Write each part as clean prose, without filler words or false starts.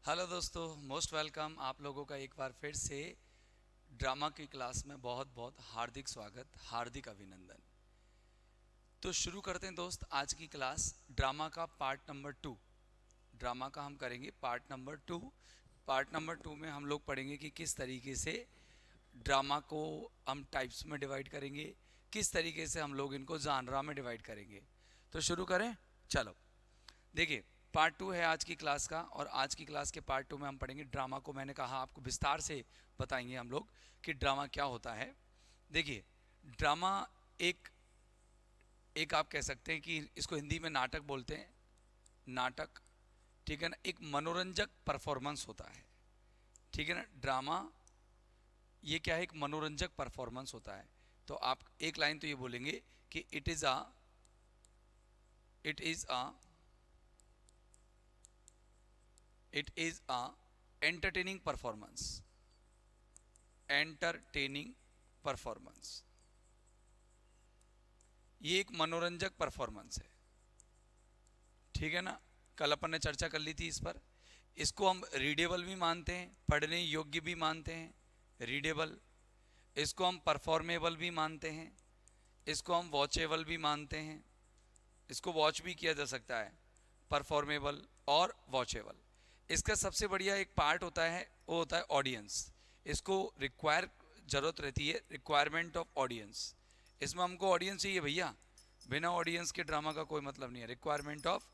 Hello दोस्तों, most welcome. आप लोगों का एक बार फिर से ड्रामा की क्लास में बहुत बहुत हार्दिक स्वागत, हार्दिक अभिनंदन। तो शुरू करते हैं दोस्त आज की क्लास। ड्रामा का पार्ट नंबर 2, ड्रामा का हम करेंगे पार्ट नंबर 2। पार्ट नंबर 2 में हम लोग पढ़ेंगे कि किस तरीके से ड्रामा को हम टाइप्स में डिवाइड करेंगे, किस तरीके से हम लोग इनको जानरा में डिवाइड करेंगे। तो शुरू करें, चलो। देखिए, पार्ट 2 है आज की क्लास का, और आज की क्लास के पार्ट 2 में हम पढ़ेंगे ड्रामा को। मैंने कहा आपको विस्तार से बताएंगे हम लोग कि ड्रामा क्या होता है। देखिए, ड्रामा एक एक आप कह सकते हैं कि इसको हिंदी में नाटक बोलते हैं, नाटक, ठीक है ना। एक मनोरंजक परफॉर्मेंस होता है, ठीक है ना। ड्रामा ये क्या है, एक मनोरंजक परफॉर्मेंस होता है। तो आप एक लाइन तो ये बोलेंगे कि it is a entertaining performance, entertaining performance. ये एक मनोरंजक परफॉर्मेंस है, ठीक है ना। कल अपन ने चर्चा कर ली थी इस पर। इसको हम रीडेबल भी मानते हैं, पढ़ने योग्य भी मानते हैं, रीडेबल। इसको हम परफॉर्मेबल भी मानते हैं, इसको हम वॉचेबल भी मानते हैं। इसको वॉच भी किया जा सकता है, परफॉर्मेबल और वॉचेबल। इसका सबसे बढ़िया एक पार्ट होता है, वो होता है ऑडियंस। इसको जरूरत रहती है, रिक्वायरमेंट ऑफ ऑडियंस। इसमें हमको ऑडियंस चाहिए भैया, बिना ऑडियंस के ड्रामा का कोई मतलब नहीं है। Requirement of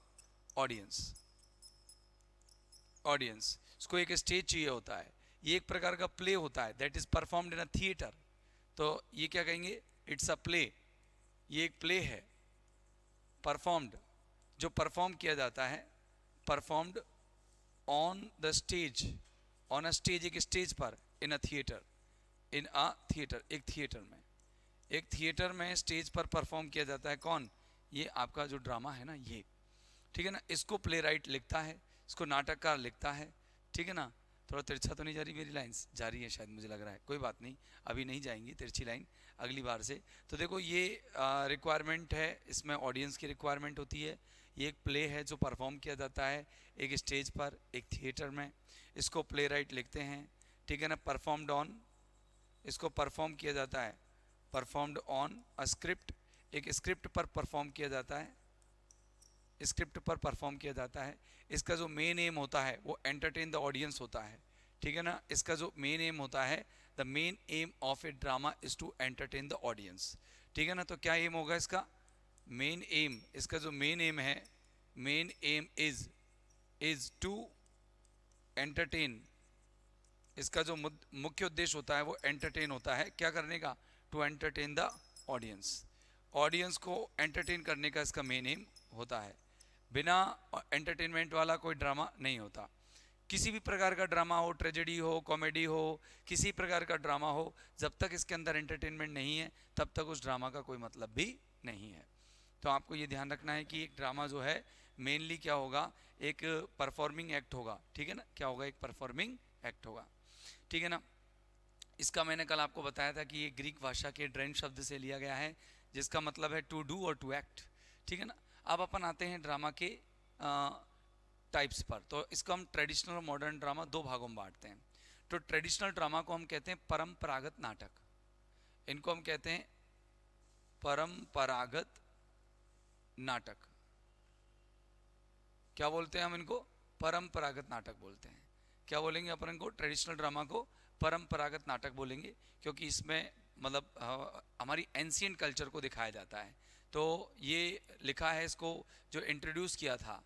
audience, audience. इसको एक स्टेज चाहिए होता है। ये एक प्रकार का प्ले होता है, that is performed in a theatre. तो ये क्या कहेंगे, इट्स अ प्ले। ये एक प्ले है, परफॉर्म्ड, जो परफॉर्म किया जाता है, performed on the stage, on a stage, एक स्टेज पर, in a theatre, in a theatre, एक थिएटर में, एक थिएटर में स्टेज पर परफॉर्म किया जाता है। कौन? ये आपका जो ड्रामा है ना, ये, ठीक है ना। इसको प्ले राइट लिखता है, इसको नाटककार लिखता है, ठीक है ना। थोड़ा तिरछा तो नहीं जा रही मेरी लाइन्स? जा रही है शायद, मुझे लग रहा है। कोई बात नहीं, अभी नहीं जाएंगी तिरछी लाइन, अगली बार से। तो देखो, ये रिक्वायरमेंट है, इसमें ऑडियंस की रिक्वायरमेंट होती है। ये एक प्ले है जो परफॉर्म किया जाता है एक स्टेज पर, एक थिएटर में। इसको प्ले राइट लिखते हैं, ठीक है ना। परफॉर्म्ड ऑन, इसको परफॉर्म किया जाता है, परफॉर्म्ड ऑन अ स्क्रिप्ट, एक स्क्रिप्ट पर परफॉर्म किया जाता है, स्क्रिप्ट पर परफॉर्म किया जाता है। इसका जो मेन एम होता है वो एंटरटेन द ऑडियंस होता है, ठीक है ना। इसका जो मेन एम होता है, the main aim of a drama is to entertain the audience, ठीक है ना। तो क्या एम होगा इसका? मेन एम, इसका जो मेन एम है, main aim is to entertain. इसका जो मुख्य उद्देश्य होता है वो एंटरटेन होता है, क्या करने का? To entertain the audience. Audience को एंटरटेन करने का इसका मेन एम होता है। बिना एंटरटेनमेंट वाला कोई ड्रामा नहीं होता। किसी भी प्रकार का ड्रामा हो, ट्रेजेडी हो, कॉमेडी हो, किसी प्रकार का ड्रामा हो, जब तक इसके अंदर एंटरटेनमेंट नहीं है तब तक उस ड्रामा का कोई मतलब भी नहीं है। तो आपको ये ध्यान रखना है कि एक ड्रामा जो है मेनली क्या होगा, एक परफॉर्मिंग एक्ट होगा, ठीक है ना। क्या होगा? एक परफॉर्मिंग एक्ट होगा, ठीक है ना। इसका मैंने कल आपको बताया था कि ये ग्रीक भाषा के ड्रेन शब्द से लिया गया है, जिसका मतलब है टू डू और टू एक्ट, ठीक है ना। अब अपन आते हैं ड्रामा के टाइप्स पर। तो इसको हम ट्रेडिशनल और मॉडर्न ड्रामा दो भागों में बांटते हैं। तो ट्रेडिशनल ड्रामा को हम कहते हैं परंपरागत नाटक, इनको हम कहते हैं परंपरागत नाटक। क्या बोलते हैं हम इनको? परंपरागत नाटक बोलते हैं। क्या बोलेंगे अपन इनको? ट्रेडिशनल ड्रामा को परंपरागत नाटक बोलेंगे, क्योंकि इसमें मतलब हमारी एंशियंट कल्चर को दिखाया जाता है। तो ये लिखा है, इसको जो इंट्रोड्यूस किया था,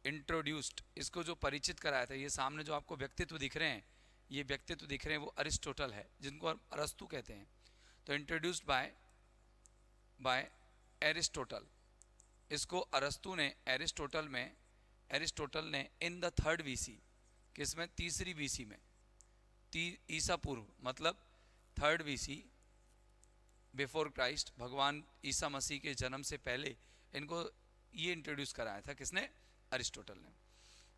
इंट्रोड्यूस्ड, इसको जो परिचित कराया था, ये सामने जो आपको व्यक्तित्व दिख रहे हैं, ये व्यक्तित्व दिख रहे हैं वो अरिस्टोटल है, जिनको हम अरस्तु कहते हैं। तो इंट्रोड्यूस्ड बाय बाय एरिस्टोटल। इसको अरस्तु ने एरिस्टोटल ने इन द थर्ड बीसी, किसमें? तीसरी बीसी में, ईसा पूर्व, मतलब थर्ड बीसी, बिफोर क्राइस्ट, भगवान ईसा मसीह के जन्म से पहले इनको ये इंट्रोड्यूस कराया था। किसने? अरिस्टोटल ने।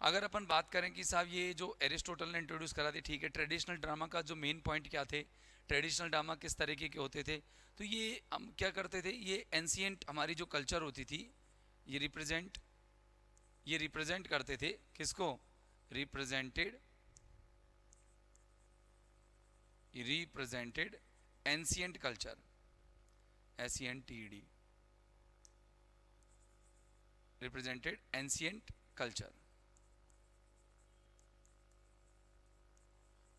अगर अपन बात करें कि साहब ये जो एरिस्टोटल ने इंट्रोड्यूस करा थी, ठीक है, ट्रेडिशनल ड्रामा का जो मेन पॉइंट क्या थे, ट्रेडिशनल ड्रामा किस तरीके के होते थे, तो ये हम क्या करते थे, ये एंशियंट हमारी जो कल्चर होती थी, ये रिप्रेजेंट करते थे किसको? represented ancient culture, ACNTED, represented ancient culture।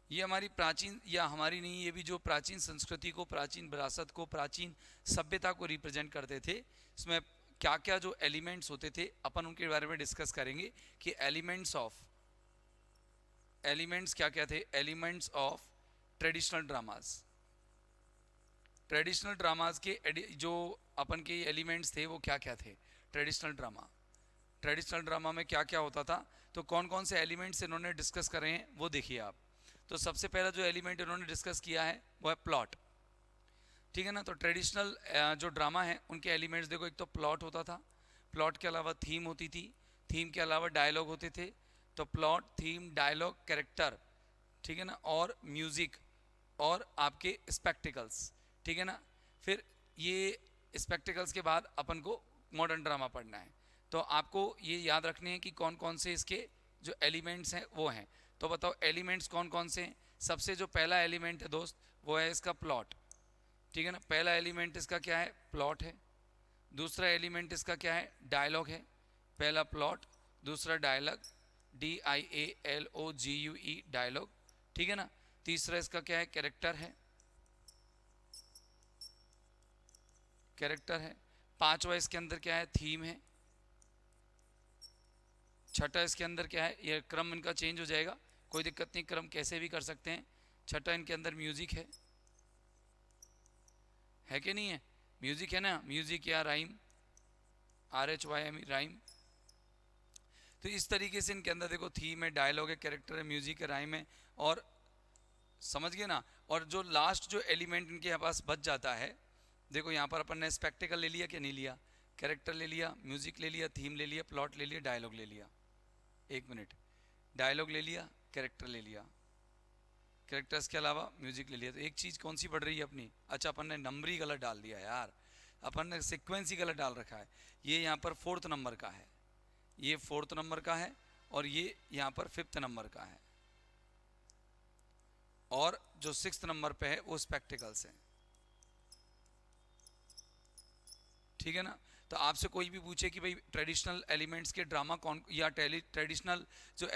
ये हमारी प्राचीन, या हमारी नहीं, ये भी जो प्राचीन संस्कृति को, प्राचीन विरासत को, प्राचीन सभ्यता को रिप्रेजेंट करते थे। इसमें क्या क्या जो एलिमेंट्स होते थे अपन उनके बारे में डिस्कस करेंगे कि एलिमेंट्स क्या क्या थे। Elements of traditional dramas, traditional dramas के जो अपन के एलिमेंट्स थे वो क्या क्या थे। ट्रेडिशनल ड्रामा में क्या क्या होता था, तो कौन कौन से एलिमेंट्स इन्होंने डिस्कस करे हैं वो देखिए आप। तो सबसे पहला जो एलिमेंट इन्होंने डिस्कस किया है वो है प्लॉट, ठीक है ना। तो ट्रेडिशनल जो ड्रामा है उनके एलिमेंट्स देखो, एक तो प्लॉट होता था, प्लॉट के अलावा थीम होती थी, थीम के अलावा डायलॉग होते थे। तो प्लॉट, थीम, डायलॉग, कैरेक्टर, ठीक है ना, और म्यूजिक और आपके स्पेक्टिकल्स, ठीक है ना। फिर ये स्पेक्टिकल्स के बाद अपन को मॉडर्न ड्रामा पढ़ना है। तो आपको ये याद रखने हैं कि कौन कौन से इसके जो एलिमेंट्स हैं वो हैं। तो बताओ एलिमेंट्स कौन कौन से हैं। सबसे जो पहला एलिमेंट है दोस्त वो है इसका प्लॉट, ठीक है ना। पहला एलिमेंट इसका क्या है, प्लॉट है। दूसरा एलिमेंट इसका क्या है, डायलॉग है। पहला प्लॉट, दूसरा डायलॉग, DIALOGUE, डायलॉग, ठीक है ना। तीसरा इसका क्या है, कैरेक्टर है, कैरेक्टर है। पांचवा इसके अंदर क्या है, थीम है। छठा इसके अंदर क्या है, ये क्रम इनका चेंज हो जाएगा, कोई दिक्कत नहीं, क्रम कैसे भी कर सकते हैं। छठा इनके अंदर म्यूजिक है कि नहीं है, म्यूजिक है ना, म्यूजिक या राइम, RHYM, राइम। तो इस तरीके से इनके अंदर देखो थीम है, डायलॉग है, कैरेक्टर है, म्यूजिक है, राइम है, और समझ गए ना। और जो लास्ट जो एलिमेंट इनके पास बच जाता है, देखो यहाँ पर अपन ने स्पेक्टिकल ले लिया कि नहीं लिया, कैरेक्टर ले लिया, म्यूजिक ले लिया, थीम ले लिया, प्लॉट ले लिया, डायलॉग ले लिया। एक मिनट, डायलॉग ले लिया, कैरेक्टर ले लिया, कैरेक्टर्स के अलावा म्यूजिक ले लिया। तो एक चीज़ कौन सी बढ़ रही है अपनी, अच्छा अपन ने नंबर ही गलत डाल दिया यार, अपन ने सीक्वेंस ही गलत डाल रखा है। ये यहाँ पर 4th नंबर का है, ये 4th नंबर का है, और ये यहाँ पर 5th नंबर का है, और जो 6th नंबर पे है वो स्पेक्टिकल्स है, ठीक है ना। तो आपसे कोई भी पूछे कि भाई ट्रेडिशनल एलिमेंट्स के ड्रामा कौन, या ट्रेडिशनल जो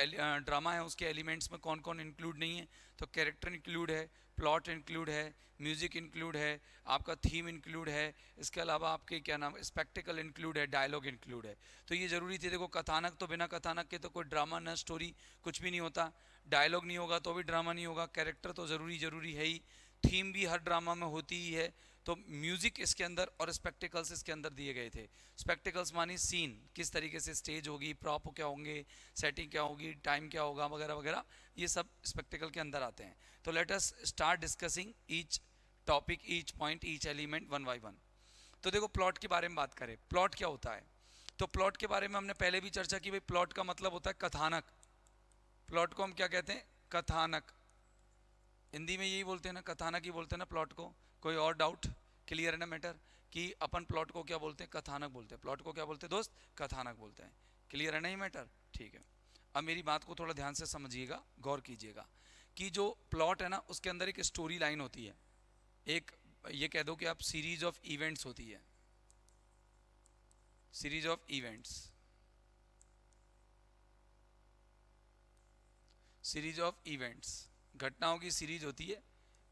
ड्रामा है उसके एलिमेंट्स में कौन कौन इंक्लूड नहीं है, तो कैरेक्टर इंक्लूड है, प्लॉट इंक्लूड है, म्यूजिक इंक्लूड है, आपका थीम इंक्लूड है, इसके अलावा आपके क्या नाम, स्पेक्टिकल इंक्लूड है, डायलॉग इंक्लूड है। तो ये ज़रूरी थी। देखो कथानक, तो बिना कथानक के तो कोई ड्रामा न स्टोरी कुछ भी नहीं होता, डायलॉग नहीं होगा तो भी ड्रामा नहीं होगा, कैरेक्टर तो ज़रूरी है ही, थीम भी हर ड्रामा में होती ही है, तो म्यूजिक इसके अंदर और स्पेक्टिकल्स इसके अंदर दिए गए थे। स्पेक्टिकल्स मानी सीन, किस तरीके से स्टेज होगी, प्रॉप क्या होंगे, सेटिंग क्या होगी, टाइम क्या होगा, वगैरह वगैरह, ये सब स्पेक्टिकल के अंदर आते हैं। तो let us start discussing each topic, each point, each element one by one. तो देखो प्लॉट के बारे में बात करें, प्लॉट क्या होता है। तो प्लॉट के बारे में हमने पहले भी चर्चा की, भाई प्लॉट का मतलब होता है कथानक। प्लॉट को हम क्या कहते हैं, कथानक। हिंदी में यही बोलते हैं ना, कथानक ही बोलते हैं ना प्लॉट को। कोई और डाउट, क्लियर है ना मैटर, कि अपन प्लॉट को क्या बोलते हैं, कथानक बोलते हैं। प्लॉट को क्या बोलते हैं दोस्त, कथानक बोलते हैं। क्लियर है ना ये मैटर, ठीक है। अब मेरी बात को थोड़ा ध्यान से समझिएगा, गौर कीजिएगा कि जो प्लॉट है ना उसके अंदर एक स्टोरी लाइन होती है, एक ये कह दो कि आप सीरीज ऑफ इवेंट्स होती है, series of events, series of events, घटनाओं की सीरीज होती है।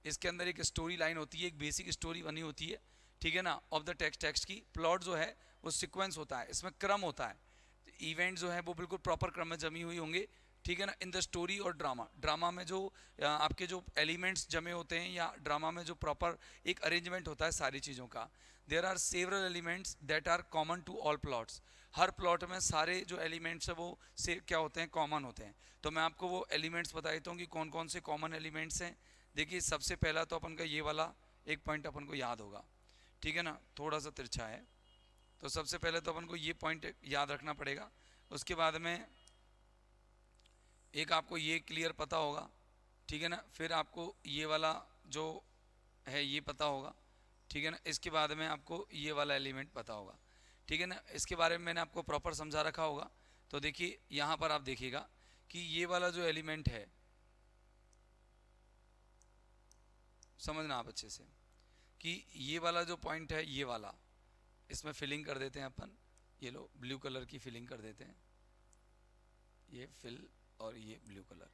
इसके अंदर एक स्टोरी लाइन होती है, एक बेसिक स्टोरी बनी होती है, ठीक है ना, ऑफ द टेक्स्ट की। प्लॉट जो है वो सीक्वेंस होता है, इसमें क्रम होता है, इवेंट जो है वो बिल्कुल प्रॉपर क्रम में जमी हुई होंगे, ठीक है ना। इन द स्टोरी और ड्रामा में जो आपके जो एलिमेंट्स जमे होते हैं, या ड्रामा में जो प्रॉपर एक अरेंजमेंट होता है सारी चीज़ों का, there are several elements that are common to all plots. हर प्लॉट में सारे जो एलिमेंट्स है वो से क्या होते हैं, कॉमन होते हैं। तो मैं आपको वो एलिमेंट्स बता देता हूँ कि कौन कौन से कॉमन एलिमेंट्स हैं। देखिए सबसे पहला तो अपन का ये वाला एक पॉइंट अपन को याद होगा, ठीक है ना, थोड़ा सा तिरछा है, तो सबसे पहले तो अपन को ये पॉइंट याद रखना पड़ेगा। उसके बाद में एक आपको ये क्लियर पता होगा, ठीक है ना, फिर आपको ये वाला जो है ये पता होगा, ठीक है ना। इसके बाद में आपको ये वाला एलिमेंट पता होगा, ठीक है ना। इसके बारे में मैंने आपको प्रॉपर समझा रखा होगा। तो देखिए यहाँ पर आप देखिएगा कि ये वाला जो एलिमेंट है, समझना आप अच्छे से, कि ये वाला जो पॉइंट है, ये वाला, इसमें फिलिंग कर देते हैं अपन, ये लो ब्लू कलर की फिलिंग कर देते हैं, ये फिल और ये ब्लू कलर,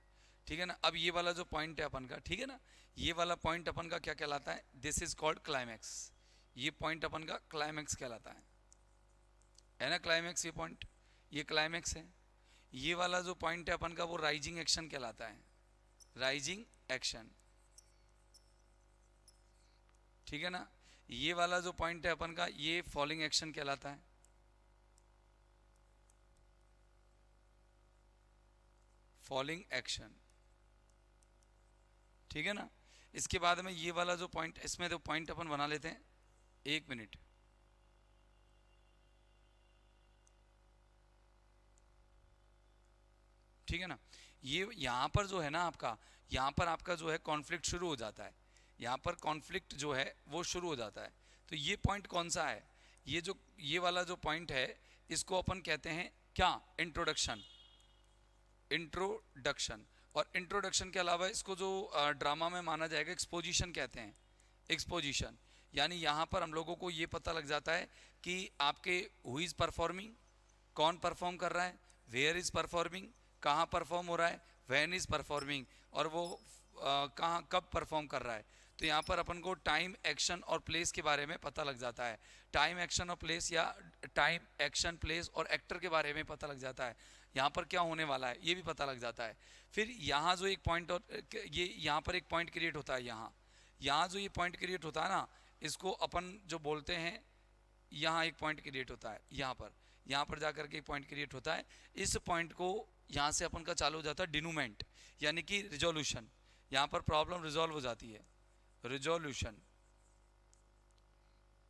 ठीक है ना। अब ये वाला जो पॉइंट है अपन का, ठीक है ना, ये वाला पॉइंट अपन का क्या कहलाता है, दिस इज कॉल्ड क्लाइमैक्स। ये पॉइंट अपन का क्लाइमैक्स कहलाता है ना, क्लाइमैक्स, ये पॉइंट, ये क्लाइमैक्स है। ये वाला जो पॉइंट है अपन का, वो राइजिंग एक्शन कहलाता है, राइजिंग एक्शन, ठीक है ना। ये वाला जो पॉइंट है अपन का, ये फॉलिंग एक्शन कहलाता है, फॉलिंग एक्शन, ठीक है ना। इसके बाद में ये वाला जो पॉइंट, इसमें तो पॉइंट अपन बना लेते हैं, एक मिनट, ठीक है ना। ये यहाँ पर जो है ना आपका, यहाँ पर आपका जो है कॉन्फ्लिक्ट शुरू हो जाता है, यहाँ पर कॉन्फ्लिक्ट जो है वो शुरू हो जाता है। तो ये पॉइंट कौन सा है, ये जो ये वाला जो पॉइंट है, इसको अपन कहते हैं क्या, इंट्रोडक्शन, इंट्रोडक्शन। और इंट्रोडक्शन के अलावा इसको जो ड्रामा में माना जाएगा, एक्सपोजिशन कहते हैं, एक्सपोजिशन। यानी यहाँ पर हम लोगों को ये पता लग जाता है कि आपके हु इज़ परफॉर्मिंग, कौन परफॉर्म कर रहा है, वेयर इज़ परफॉर्मिंग, कहाँ परफॉर्म हो रहा है, व्हेन इज़ परफॉर्मिंग, और वो कहाँ कब परफॉर्म कर रहा है। तो यहाँ पर अपन को टाइम, एक्शन और प्लेस के बारे में पता लग जाता है, टाइम, एक्शन और प्लेस, या टाइम, एक्शन, प्लेस और एक्टर के बारे में पता लग जाता है, यहाँ पर क्या होने वाला है ये भी पता लग जाता है। फिर यहाँ जो एक पॉइंट, और ये यहाँ पर एक पॉइंट क्रिएट होता है, यहाँ जो ये पॉइंट क्रिएट होता है ना, इसको अपन जो बोलते हैं, यहाँ एक पॉइंट क्रिएट होता है, यहाँ पर जाकर के एक पॉइंट क्रिएट होता है। इस पॉइंट को यहाँ से अपन का चालू हो जाता है डिनूमेंट, यानी कि रिजोल्यूशन। यहाँ पर प्रॉब्लम रिजॉल्व हो जाती है, रिजोल्यूशन,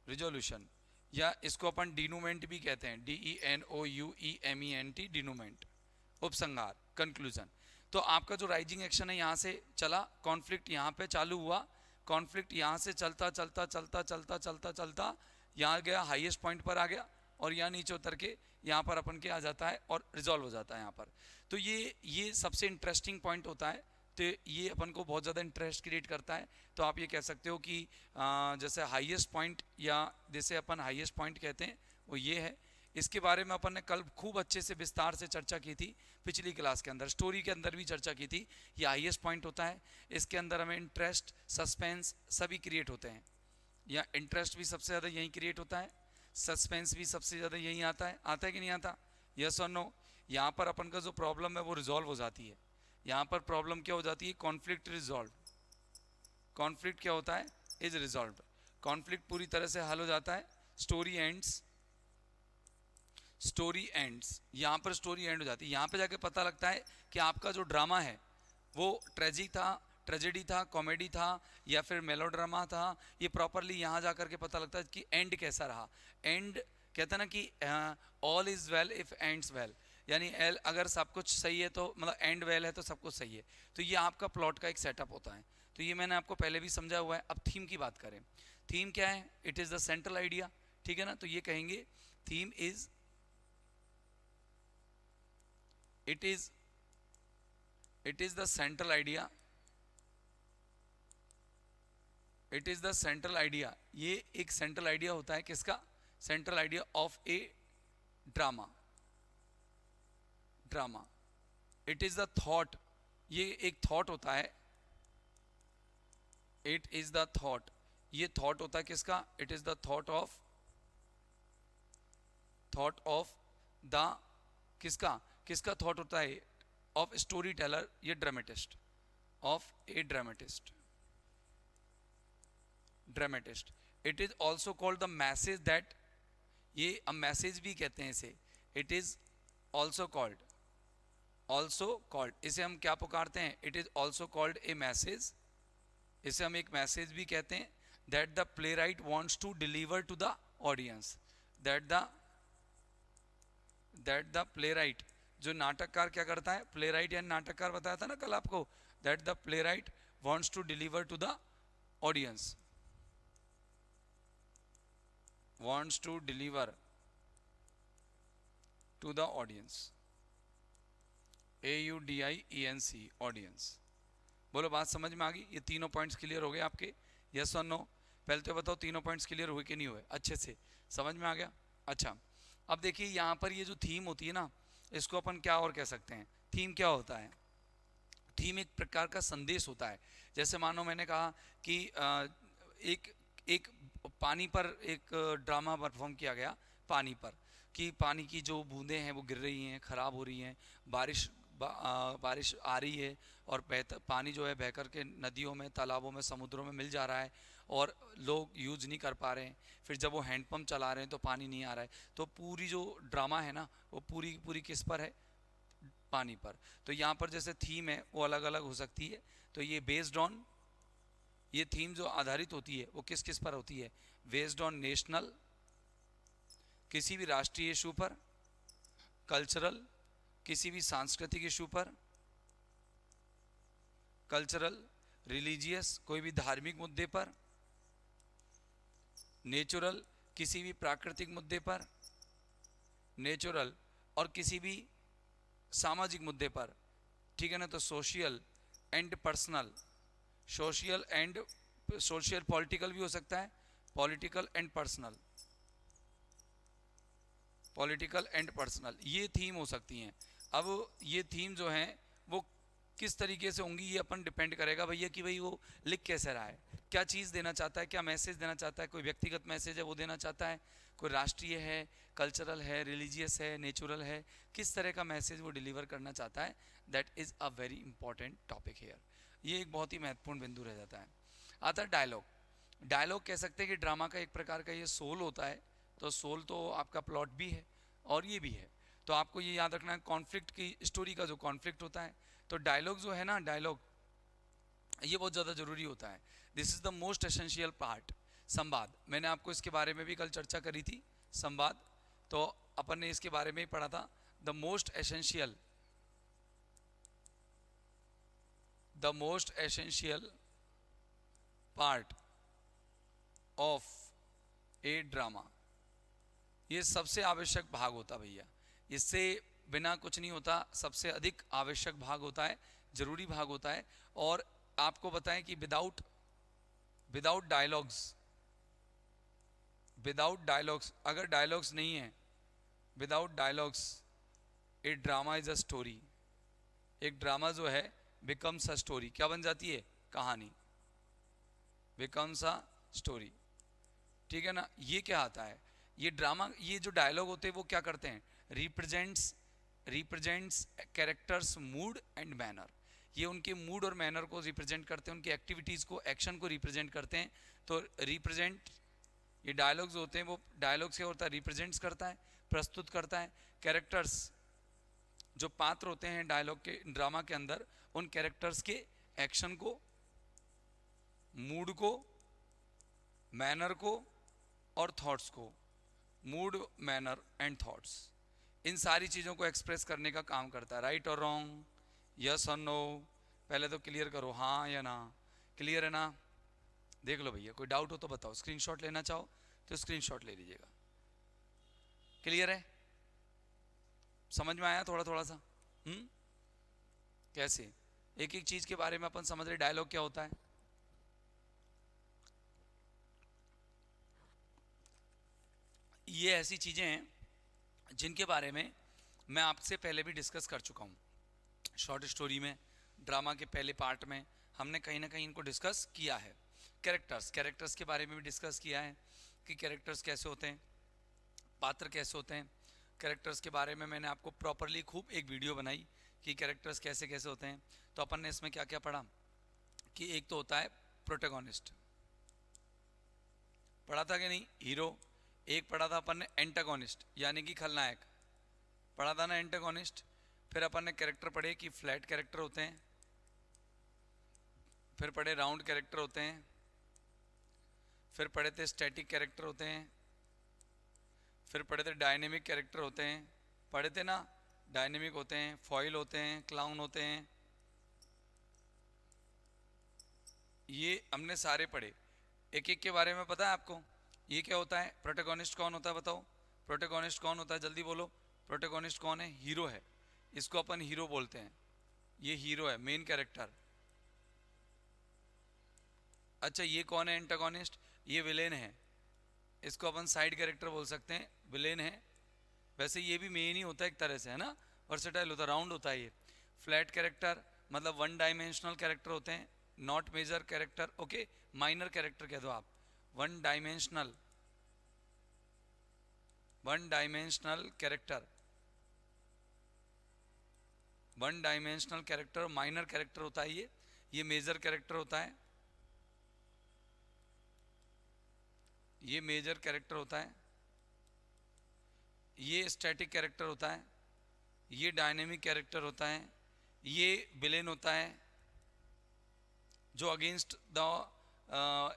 रिजोल्यूशन, या इसको अपन डिनूमेंट भी कहते हैं, DENOUEMENT, डिनूमेंट, उपसंहार, कंक्लूजन। तो आपका जो राइजिंग एक्शन है यहाँ से चला, कॉन्फ्लिक्ट यहाँ पे चालू हुआ, कॉन्फ्लिक्ट यहाँ से चलता चलता चलता चलता चलता चलता यहाँ गया, हाईएस्ट पॉइंट पर आ गया, और यहाँ नीचे उतर के यहाँ पर अपन के आ जाता है और रिजॉल्व हो जाता है यहाँ पर। तो ये सबसे इंटरेस्टिंग पॉइंट होता है, तो ये अपन को बहुत ज़्यादा इंटरेस्ट क्रिएट करता है। तो आप ये कह सकते हो कि जैसे हाईएस्ट पॉइंट, या जैसे अपन हाईएस्ट पॉइंट कहते हैं, वो ये है। इसके बारे में अपन ने कल खूब अच्छे से विस्तार से चर्चा की थी, पिछली क्लास के अंदर, स्टोरी के अंदर भी चर्चा की थी। ये हाईएस्ट पॉइंट होता है, इसके अंदर हमें इंटरेस्ट, सस्पेंस सभी क्रिएट होते हैं, या इंटरेस्ट भी सबसे ज़्यादा यहीं क्रिएट होता है, सस्पेंस भी सबसे ज़्यादा यहीं आता है कि नहीं आता, यस और नो। यहाँ पर अपन का जो प्रॉब्लम है वो रिजॉल्व हो जाती है, यहाँ पर प्रॉब्लम क्या हो जाती है, कॉन्फ्लिक्ट रिजॉल्व, कॉन्फ्लिक्ट क्या होता है, इज रिजॉल्व, कॉन्फ्लिक्ट पूरी तरह से हल हो जाता है, स्टोरी एंड्स, स्टोरी एंड्स, यहाँ पर स्टोरी एंड हो जाती है। यहाँ पे जाके पता लगता है कि आपका जो ड्रामा है वो ट्रेजेडी था, कॉमेडी था, या फिर मेलोड्रामा था। ये प्रॉपरली यहाँ जा करके पता लगता है कि एंड कैसा रहा। एंड कहते हैं ना कि all is well if ends well, यानी अगर सब कुछ सही है तो, मतलब एंड वेल है तो सब कुछ सही है। तो ये आपका प्लॉट का एक सेटअप होता है। तो ये मैंने आपको पहले भी समझा हुआ है। अब थीम की बात करें, थीम क्या है, it is the central idea, ठीक है ना। तो ये कहेंगे theme is, it is the central idea, it is the central idea। ये एक सेंट्रल आइडिया होता है, किसका, central idea of a drama, drama. It is the thought, ये एक थॉट होता है, इट इज द थॉट, ये थॉट होता है किसका, it is the thought of the, किसका, किसका थॉट होता है, ऑफ स्टोरी टेलर, ये dramatist, of A dramatist, dramatist. It is also called the message that, ये अब मैसेज भी कहते हैं इसे, इट इज ऑल्सो कॉल्ड, इसे हम क्या पुकारते हैं, it is also called a message, इसे हम एक मैसेज भी कहते हैं, that the playwright wants to deliver to the audience, that the playwright, जो नाटककार क्या करता है, प्ले राइट यानी नाटककार, बताया था ना कल आपको, that the playwright wants to deliver to the audience, wants to deliver to the audience, AUDIENC, audience. बोलो बात समझ में आ गई? ये तीनों पॉइंट्स क्लियर हो गए आपके? यस और नो? पहले तो बताओ तीनों पॉइंट्स क्लियर हुए कि नहीं हुए? अच्छे से समझ में आ गया? अच्छा, अब देखिए यहाँ पर ये जो थीम होती है ना, इसको अपन क्या और कह सकते हैं? थीम क्या होता है? थीम एक प्रकार का संदेश होता है। जैसे मानो मैंने कहा कि एक एक पानी पर एक ड्रामा परफॉर्म किया गया, पानी पर, कि पानी की जो बूंदें हैं वो गिर रही हैं, ख़राब हो रही हैं, बारिश आ रही है और पानी जो है बह कर के नदियों में, तालाबों में, समुद्रों में मिल जा रहा है और लोग यूज नहीं कर पा रहे हैं। फिर जब वो हैंडपम्प चला रहे हैं तो पानी नहीं आ रहा है। तो पूरी जो ड्रामा है ना, वो पूरी पूरी किस पर है? पानी पर। तो यहाँ पर जैसे थीम है वो अलग अलग हो सकती है। तो ये बेस्ड ऑन, ये थीम जो आधारित होती है वो किस किस पर होती है? बेस्ड ऑन नेशनल, किसी भी राष्ट्रीय इशू पर, कल्चरल, किसी भी सांस्कृतिक इशू पर, कल्चरल, रिलीजियस, कोई भी धार्मिक मुद्दे पर, नेचुरल, किसी भी प्राकृतिक मुद्दे पर, नेचुरल, और किसी भी सामाजिक मुद्दे पर। ठीक है ना? तो social and personal, social political भी हो सकता है, political and personal, political and personal, ये थीम हो सकती हैं। अब ये थीम जो है वो किस तरीके से होंगी, ये अपन डिपेंड करेगा भैया कि भाई वो लिख कैसे रहा है, क्या चीज़ देना चाहता है, क्या मैसेज देना चाहता है। कोई व्यक्तिगत मैसेज है वो देना चाहता है, कोई राष्ट्रीय है, कल्चरल है, रिलीजियस है, नेचुरल है, किस तरह का मैसेज वो डिलीवर करना चाहता है। That is a very important topic here. ये एक बहुत ही महत्वपूर्ण बिंदु रह जाता है। आता है डायलॉग। डायलॉग कह सकते हैं कि ड्रामा का एक प्रकार का ये सोल होता है। तो सोल तो आपका प्लॉट भी है और ये भी है। तो आपको ये याद रखना है कॉन्फ्लिक्ट की, स्टोरी का जो कॉन्फ्लिक्ट होता है। तो डायलॉग जो है ना, डायलॉग ये बहुत ज़्यादा ज़रूरी होता है। This is the most essential part. संवाद, मैंने आपको इसके बारे में भी कल चर्चा करी थी। संवाद तो अपन ने इसके बारे में ही पढ़ा था। The most essential part of a drama, ये सबसे आवश्यक भाग होता भैया। इससे बिना कुछ नहीं होता, सबसे अधिक आवश्यक भाग होता है, जरूरी भाग होता है। और आपको बताएं कि विदाउट डायलॉग्स, अगर डायलॉग्स नहीं है, without dialogues A drama is a story. एक ड्रामा जो है बिकम्स अ स्टोरी, क्या बन जाती है? कहानी, बिकम्स अ स्टोरी। ठीक है ना? ये क्या आता है? ये ड्रामा, ये जो डायलॉग होते हैं वो क्या करते हैं? Represents characters mood and manner. ये उनके मूड और मैनर को रिप्रेजेंट करते हैं, उनकी एक्टिविटीज़ को, एक्शन को रिप्रेजेंट करते हैं। तो रिप्रेजेंट, ये डायलॉग्स होते हैं, वो डायलॉग्स क्या होता है? रिप्रेजेंट्स करता है, प्रस्तुत करता है। कैरेक्टर्स, जो पात्र होते हैं डायलॉग के, ड्रामा के अंदर, उन कैरेक्टर्स के एक्शन को, मूड को, मैनर को और थॉट्स को, मूड, मैनर एंड थॉट्स, इन सारी चीज़ों को एक्सप्रेस करने का काम करता है। राइट और रॉन्ग, यस और नो, पहले तो क्लियर करो, हाँ या ना। क्लियर है ना? देख लो भैया, कोई डाउट हो तो बताओ। स्क्रीनशॉट लेना चाहो तो स्क्रीनशॉट ले लीजिएगा। क्लियर है? समझ में आया थोड़ा थोड़ा सा? कैसे एक एक चीज़ के बारे में अपन समझ रहे। डायलॉग क्या होता है? ये ऐसी चीज़ें हैं जिनके बारे में मैं आपसे पहले भी डिस्कस कर चुका हूँ। शॉर्ट स्टोरी में, ड्रामा के पहले पार्ट में हमने कहीं ना कहीं इनको डिस्कस किया है। कैरेक्टर्स के बारे में भी डिस्कस किया है कि कैरेक्टर्स कैसे होते हैं, पात्र कैसे होते हैं। कैरेक्टर्स के बारे में मैंने आपको प्रॉपरली खूब एक वीडियो बनाई कि कैरेक्टर्स कैसे कैसे होते हैं। तो अपन ने इसमें क्या क्या पढ़ा कि एक तो होता है प्रोटैगनिस्ट, पढ़ा था कि नहीं? हीरो। एक पढ़ा था अपन ने एंटागोनिस्ट, यानी कि खलनायक, पढ़ा था ना एंटागोनिस्ट। फिर अपन ने कैरेक्टर पढ़े कि फ्लैट कैरेक्टर होते हैं, फिर पढ़े राउंड कैरेक्टर होते हैं, फिर पढ़े थे स्टैटिक कैरेक्टर होते हैं, फिर पढ़े थे डायनेमिक कैरेक्टर होते हैं, पढ़े थे ना? डायनेमिक होते हैं, फॉइल होते हैं, क्लाउन होते हैं, ये हमने सारे पढ़े। एक एक के बारे में पता है आपको? ये क्या होता है? प्रोटैगनिस्ट कौन होता है बताओ? प्रोटैगनिस्ट कौन होता है? जल्दी बोलो। प्रोटैगनिस्ट कौन है? हीरो है, इसको अपन हीरो बोलते हैं। ये हीरो है, मेन कैरेक्टर। अच्छा ये कौन है एंटागोनिस्ट? ये विलेन है, इसको अपन साइड कैरेक्टर बोल सकते हैं, विलेन है। वैसे ये भी मेन ही होता है एक तरह से, है ना, वर्सेटाइल होता है, राउंड होता है ये। फ्लैट कैरेक्टर मतलब वन डायमेंशनल कैरेक्टर होते हैं, not major character, okay, minor character कह दो आप। One dimensional, one dimensional character, one dimensional character, minor character होता है ये मेजर कैरेक्टर होता है, ये मेजर कैरेक्टर होता है, ये स्टैटिक कैरेक्टर होता है, ये डायनेमिक कैरेक्टर होता है, ये विलेन होता है जो अगेंस्ट द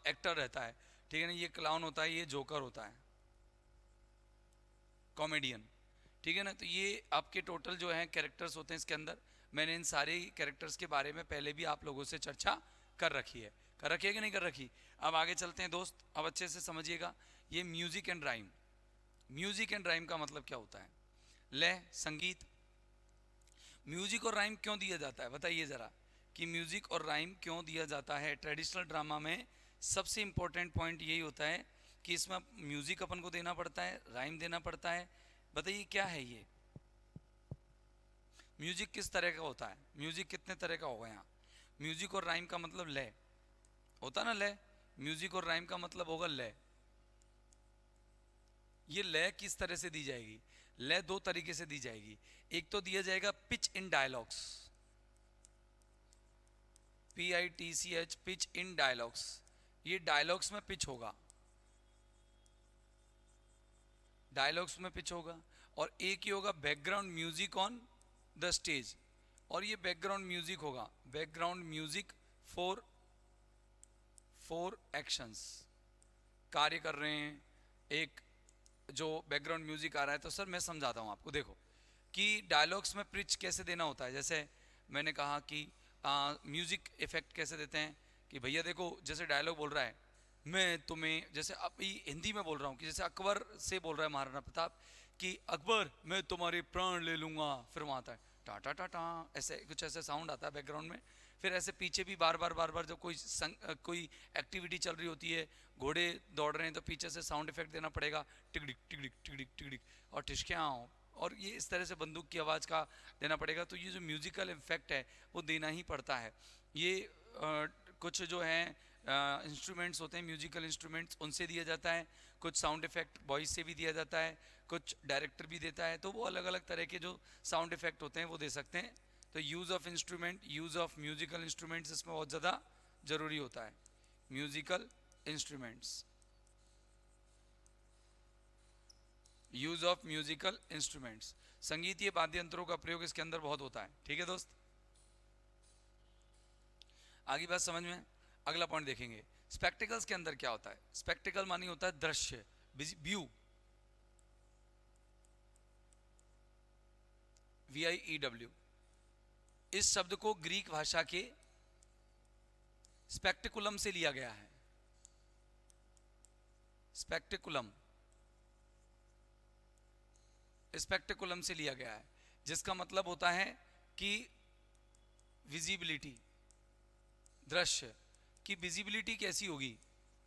एक्टर रहता है, ठीक है ना, ये क्लाउन होता है, ये जोकर होता है, कॉमेडियन, ठीक है ना। तो ये आपके टोटल जो है कैरेक्टर्स होते हैं इसके अंदर। मैंने इन सारे कैरेक्टर्स के बारे में पहले भी आप लोगों से चर्चा कर रखी है, कर रखी है कि नहीं कर रखी? अब आगे चलते हैं दोस्त, अब अच्छे से समझिएगा। ये music and rhyme, music and rhyme का मतलब क्या होता है? लय, संगीत। म्यूजिक और राइम क्यों दिया जाता है बताइए ज़रा, कि म्यूजिक और राइम क्यों दिया जाता है ट्रेडिशनल ड्रामा में? सबसे इंपॉर्टेंट पॉइंट यही होता है कि इसमें म्यूजिक अपन को देना पड़ता है, राइम देना पड़ता है। बताइए क्या है ये म्यूजिक, किस तरह का होता है म्यूजिक, कितने तरह का होगा यहाँ? म्यूजिक और राइम का मतलब लय होता ना, लय, म्यूजिक और राइम का मतलब होगा लय। ये लय किस तरह से दी जाएगी? लय दो तरीके से दी जाएगी। एक तो दिया जाएगा पिच इन डायलॉग्स, PITCH, पिच इन डायलॉग्स, ये डायलॉग्स में पिच होगा, डायलॉग्स में पिच होगा। और एक ही होगा background music on the stage, और ये बैकग्राउंड म्यूजिक होगा, बैकग्राउंड म्यूजिक फॉर एक्शंस, कार्य कर रहे हैं, एक जो बैकग्राउंड म्यूजिक आ रहा है। तो सर मैं समझाता हूँ आपको, देखो कि डायलॉग्स में पिच कैसे देना होता है। जैसे मैंने कहा कि म्यूजिक इफेक्ट कैसे देते हैं, कि भैया देखो जैसे डायलॉग बोल रहा है, मैं तुम्हें, जैसे अब हिंदी में बोल रहा हूँ कि जैसे अकबर से बोल रहा है महाराणा प्रताप कि अकबर मैं तुम्हारे प्राण ले लूँगा, फिर वहाँ आता है टाटा टाटा, ऐसे कुछ ऐसे साउंड आता है बैकग्राउंड में। फिर ऐसे पीछे भी बार बार जब कोई एक्टिविटी चल रही होती है, घोड़े दौड़ रहे हैं, तो पीछे से साउंड इफेक्ट देना पड़ेगा, टिकडिक टिकडिक टिकडिक टिकडिक, और ठिशक्याओं, और ये इस तरह से बंदूक की आवाज़ का देना पड़ेगा। तो ये जो म्यूजिकल इफेक्ट है वो देना ही पड़ता है। ये कुछ जो हैं इंस्ट्रूमेंट्स होते हैं, म्यूजिकल इंस्ट्रूमेंट्स, उनसे दिया जाता है। कुछ साउंड इफेक्ट वॉइस से भी दिया जाता है, कुछ डायरेक्टर भी देता है। तो वो अलग अलग तरह के जो साउंड इफेक्ट होते हैं वो दे सकते हैं। तो use of instrument, use of musical instruments इसमें बहुत ज़्यादा ज़रूरी होता है। Musical instruments, use of musical instruments, संगीतीय वाद्य यंत्रों का प्रयोग इसके अंदर बहुत होता है। ठीक है दोस्त, आगे बात समझ में? अगला पॉइंट देखेंगे, स्पेक्टिकल्स के अंदर क्या होता है। स्पेक्टिकल मानी होता है दृश्य, व्यू, VIEW। इस शब्द को ग्रीक भाषा के स्पेक्टिकुलम से लिया गया है, स्पेक्टिकुलम, स्पेक्टिकुलम से लिया गया है, जिसका मतलब होता है कि विजिबिलिटी, दृश्य की विजिबिलिटी कैसी होगी,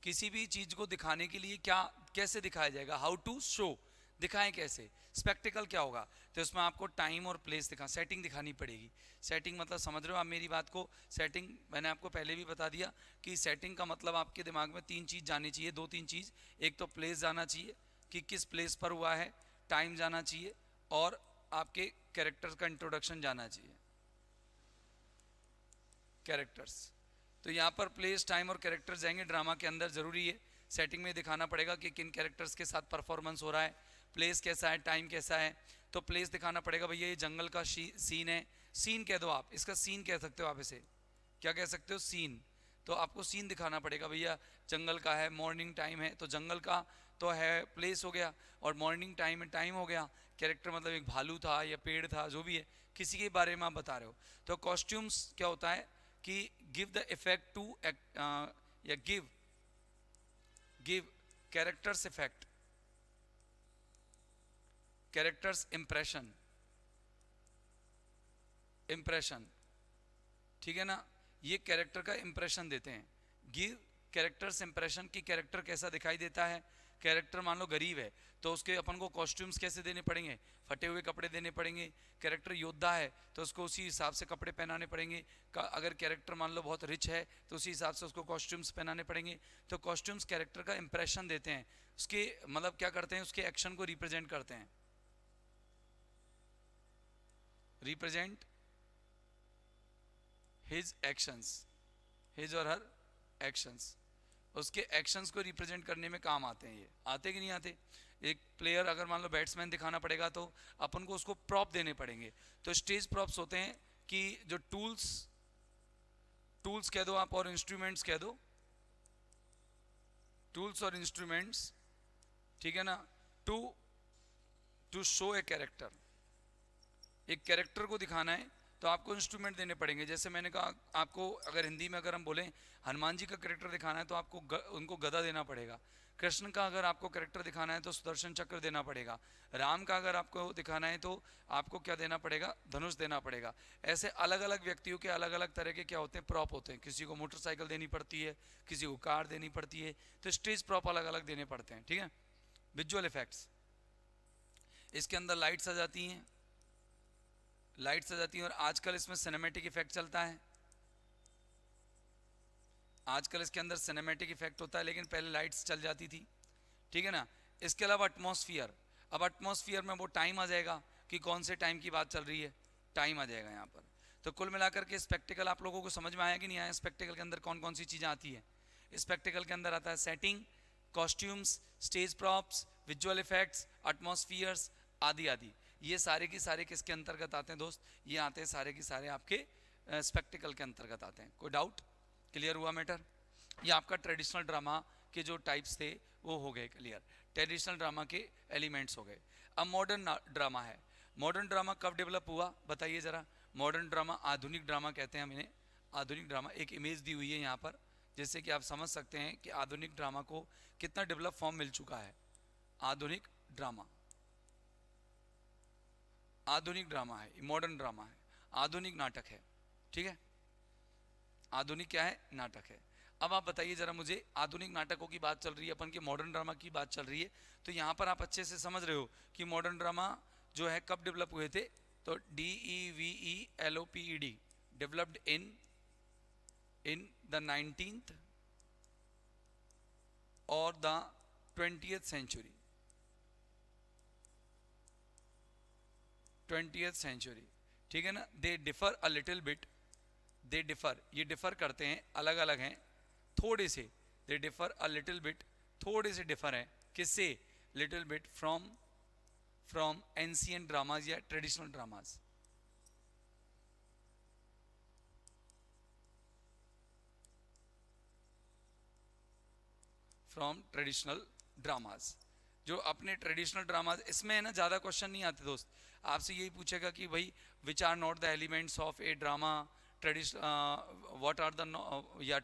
किसी भी चीज को दिखाने के लिए क्या कैसे दिखाया जाएगा, हाउ टू शो, दिखाएं कैसे। स्पेक्टिकल क्या होगा, तो इसमें आपको टाइम और प्लेस सेटिंग दिखानी पड़ेगी। सेटिंग मतलब समझ रहे हो आप मेरी बात को? सेटिंग मैंने आपको पहले भी बता दिया कि सेटिंग का मतलब आपके दिमाग में तीन चीज़ जानी चाहिए, दो तीन चीज़। एक तो प्लेस जाना चाहिए कि किस प्लेस पर हुआ है, टाइम जाना चाहिए, और आपके कैरेक्टर्स का इंट्रोडक्शन जाना चाहिए, कैरेक्टर्स। तो यहाँ पर प्लेस, टाइम और कैरेक्टर्स जाएंगे ड्रामा के अंदर, ज़रूरी है। सेटिंग में दिखाना पड़ेगा कि किन कैरेक्टर्स के साथ परफॉर्मेंस हो रहा है, प्लेस कैसा है, टाइम कैसा है। तो प्लेस दिखाना पड़ेगा, भैया ये जंगल का सीन है, सीन कह दो आप, इसका सीन कह सकते हो आप, इसे क्या कह सकते हो, सीन। तो आपको सीन दिखाना पड़ेगा, भैया जंगल का है, मॉर्निंग टाइम है, तो जंगल का तो है प्लेस हो गया, और मॉर्निंग टाइम है, टाइम हो गया। कैरेक्टर मतलब एक भालू था या पेड़ था, जो भी है, किसी के बारे में आप बता रहे हो। तो कॉस्ट्यूम्स क्या होता है कि गिव द इफेक्ट टू या give characters effect, characters impression, impression, ठीक है ना, ये कैरेक्टर का इंप्रेशन देते हैं। गिव कैरेक्टर्स इंप्रेशन की कैरेक्टर कैसा दिखाई देता है। कैरेक्टर मान लो गरीब है तो उसके अपन को कॉस्ट्यूम्स कैसे देने पड़ेंगे, फटे हुए कपड़े देने पड़ेंगे। कैरेक्टर योद्धा है तो उसको उसी हिसाब से कपड़े पहनाने पड़ेंगे। अगर कैरेक्टर मान लो बहुत रिच है तो उसी हिसाब से उसको कॉस्ट्यूम्स पहनाने पड़ेंगे। तो कॉस्ट्यूम्स कैरेक्टर का इंप्रेशन देते हैं, उसके मतलब क्या करते हैं, उसके एक्शन को रिप्रेजेंट करते हैं। रिप्रेजेंट हिज एक्शंस, हिज और हर एक्शंस, उसके एक्शंस को रिप्रेजेंट करने में काम आते हैं। ये आते कि नहीं आते। एक प्लेयर अगर मान लो बैट्समैन दिखाना पड़ेगा तो अपन को उसको प्रॉप देने पड़ेंगे। तो स्टेज प्रॉप्स होते हैं कि जो टूल्स कह दो आप और इंस्ट्रूमेंट्स कह दो, टूल्स और इंस्ट्रूमेंट्स, ठीक है ना, टू शो ए कैरेक्टर। एक कैरेक्टर को दिखाना है तो आपको इंस्ट्रूमेंट देने पड़ेंगे। जैसे मैंने कहा आपको, अगर हिंदी में अगर हम बोलें हनुमान जी का कैरेक्टर दिखाना है तो आपको उनको गदा देना पड़ेगा। कृष्ण का अगर आपको कैरेक्टर दिखाना है तो सुदर्शन चक्र देना पड़ेगा। राम का अगर आपको दिखाना है तो आपको क्या देना पड़ेगा, धनुष देना पड़ेगा। ऐसे अलग अलग व्यक्तियों के अलग अलग तरह के क्या होते हैं, प्रॉप होते हैं। किसी को मोटरसाइकिल देनी पड़ती है, किसी को कार देनी पड़ती है, तो स्टेज प्रॉप अलग अलग देने पड़ते हैं। ठीक है, विजुअल इफेक्ट्स, इसके अंदर लाइट्स आ जाती हैं, लाइट्स आ जाती हैं। और आजकल इसमें सिनेमैटिक इफेक्ट चलता है, आजकल इसके अंदर सिनेमैटिक इफेक्ट होता है, लेकिन पहले लाइट्स चल जाती थी। ठीक है ना। इसके अलावा एटमॉस्फेयर, अब एटमॉस्फेयर में वो टाइम आ जाएगा कि कौन से टाइम की बात चल रही है, टाइम आ जाएगा यहाँ पर। तो कुल मिलाकर के स्पेक्टिकल आप लोगों को समझ में आया कि नहीं आया। स्पेक्टिकल के अंदर कौन कौन सी चीज़ें आती है। स्पेक्टिकल के अंदर आता है setting, costumes, stage props, visual effects, एटमॉस्फेयर्स आदि आदि। ये सारे के सारे किसके अंतर्गत आते हैं दोस्त, ये आते हैं सारे के सारे आपके स्पेक्टिकल के अंतर्गत आते हैं। कोई डाउट, क्लियर हुआ मैटर। ये आपका ट्रेडिशनल ड्रामा के जो टाइप्स थे वो हो गए क्लियर, ट्रेडिशनल ड्रामा के एलिमेंट्स हो गए। अब मॉडर्न ड्रामा है। मॉडर्न ड्रामा कब डेवलप हुआ बताइए ज़रा। मॉडर्न ड्रामा, आधुनिक ड्रामा कहते हैं हम इन्हें। आधुनिक ड्रामा, एक इमेज दी हुई है यहाँ पर, जैसे कि आप समझ सकते हैं कि आधुनिक ड्रामा को कितना डेवलप फॉर्म मिल चुका है। आधुनिक ड्रामा, आधुनिक ड्रामा है, मॉडर्न ड्रामा है, आधुनिक नाटक है। ठीक है, आधुनिक क्या है, नाटक है। अब आप बताइए जरा मुझे, आधुनिक नाटकों की बात चल रही है, अपन की मॉडर्न ड्रामा की बात चल रही है, तो यहाँ पर आप अच्छे से समझ रहे हो कि मॉडर्न ड्रामा जो है कब डेवलप हुए थे। तो DEVELOPED, developed in the 19th और the 20th century, 20th century. ठीक है ना। They differ a little bit, they differ, ये डिफर करते हैं, अलग अलग हैं थोड़े से। They differ a little bit, थोड़े से डिफर हैं किससे, little bit from ancient dramas या traditional dramas. From traditional dramas, जो अपने ट्रेडिशनल ड्रामाज, इसमें है ना ज़्यादा क्वेश्चन नहीं आते दोस्त। आपसे यही पूछेगा कि भाई which are not the elements of a drama, traditional what are the या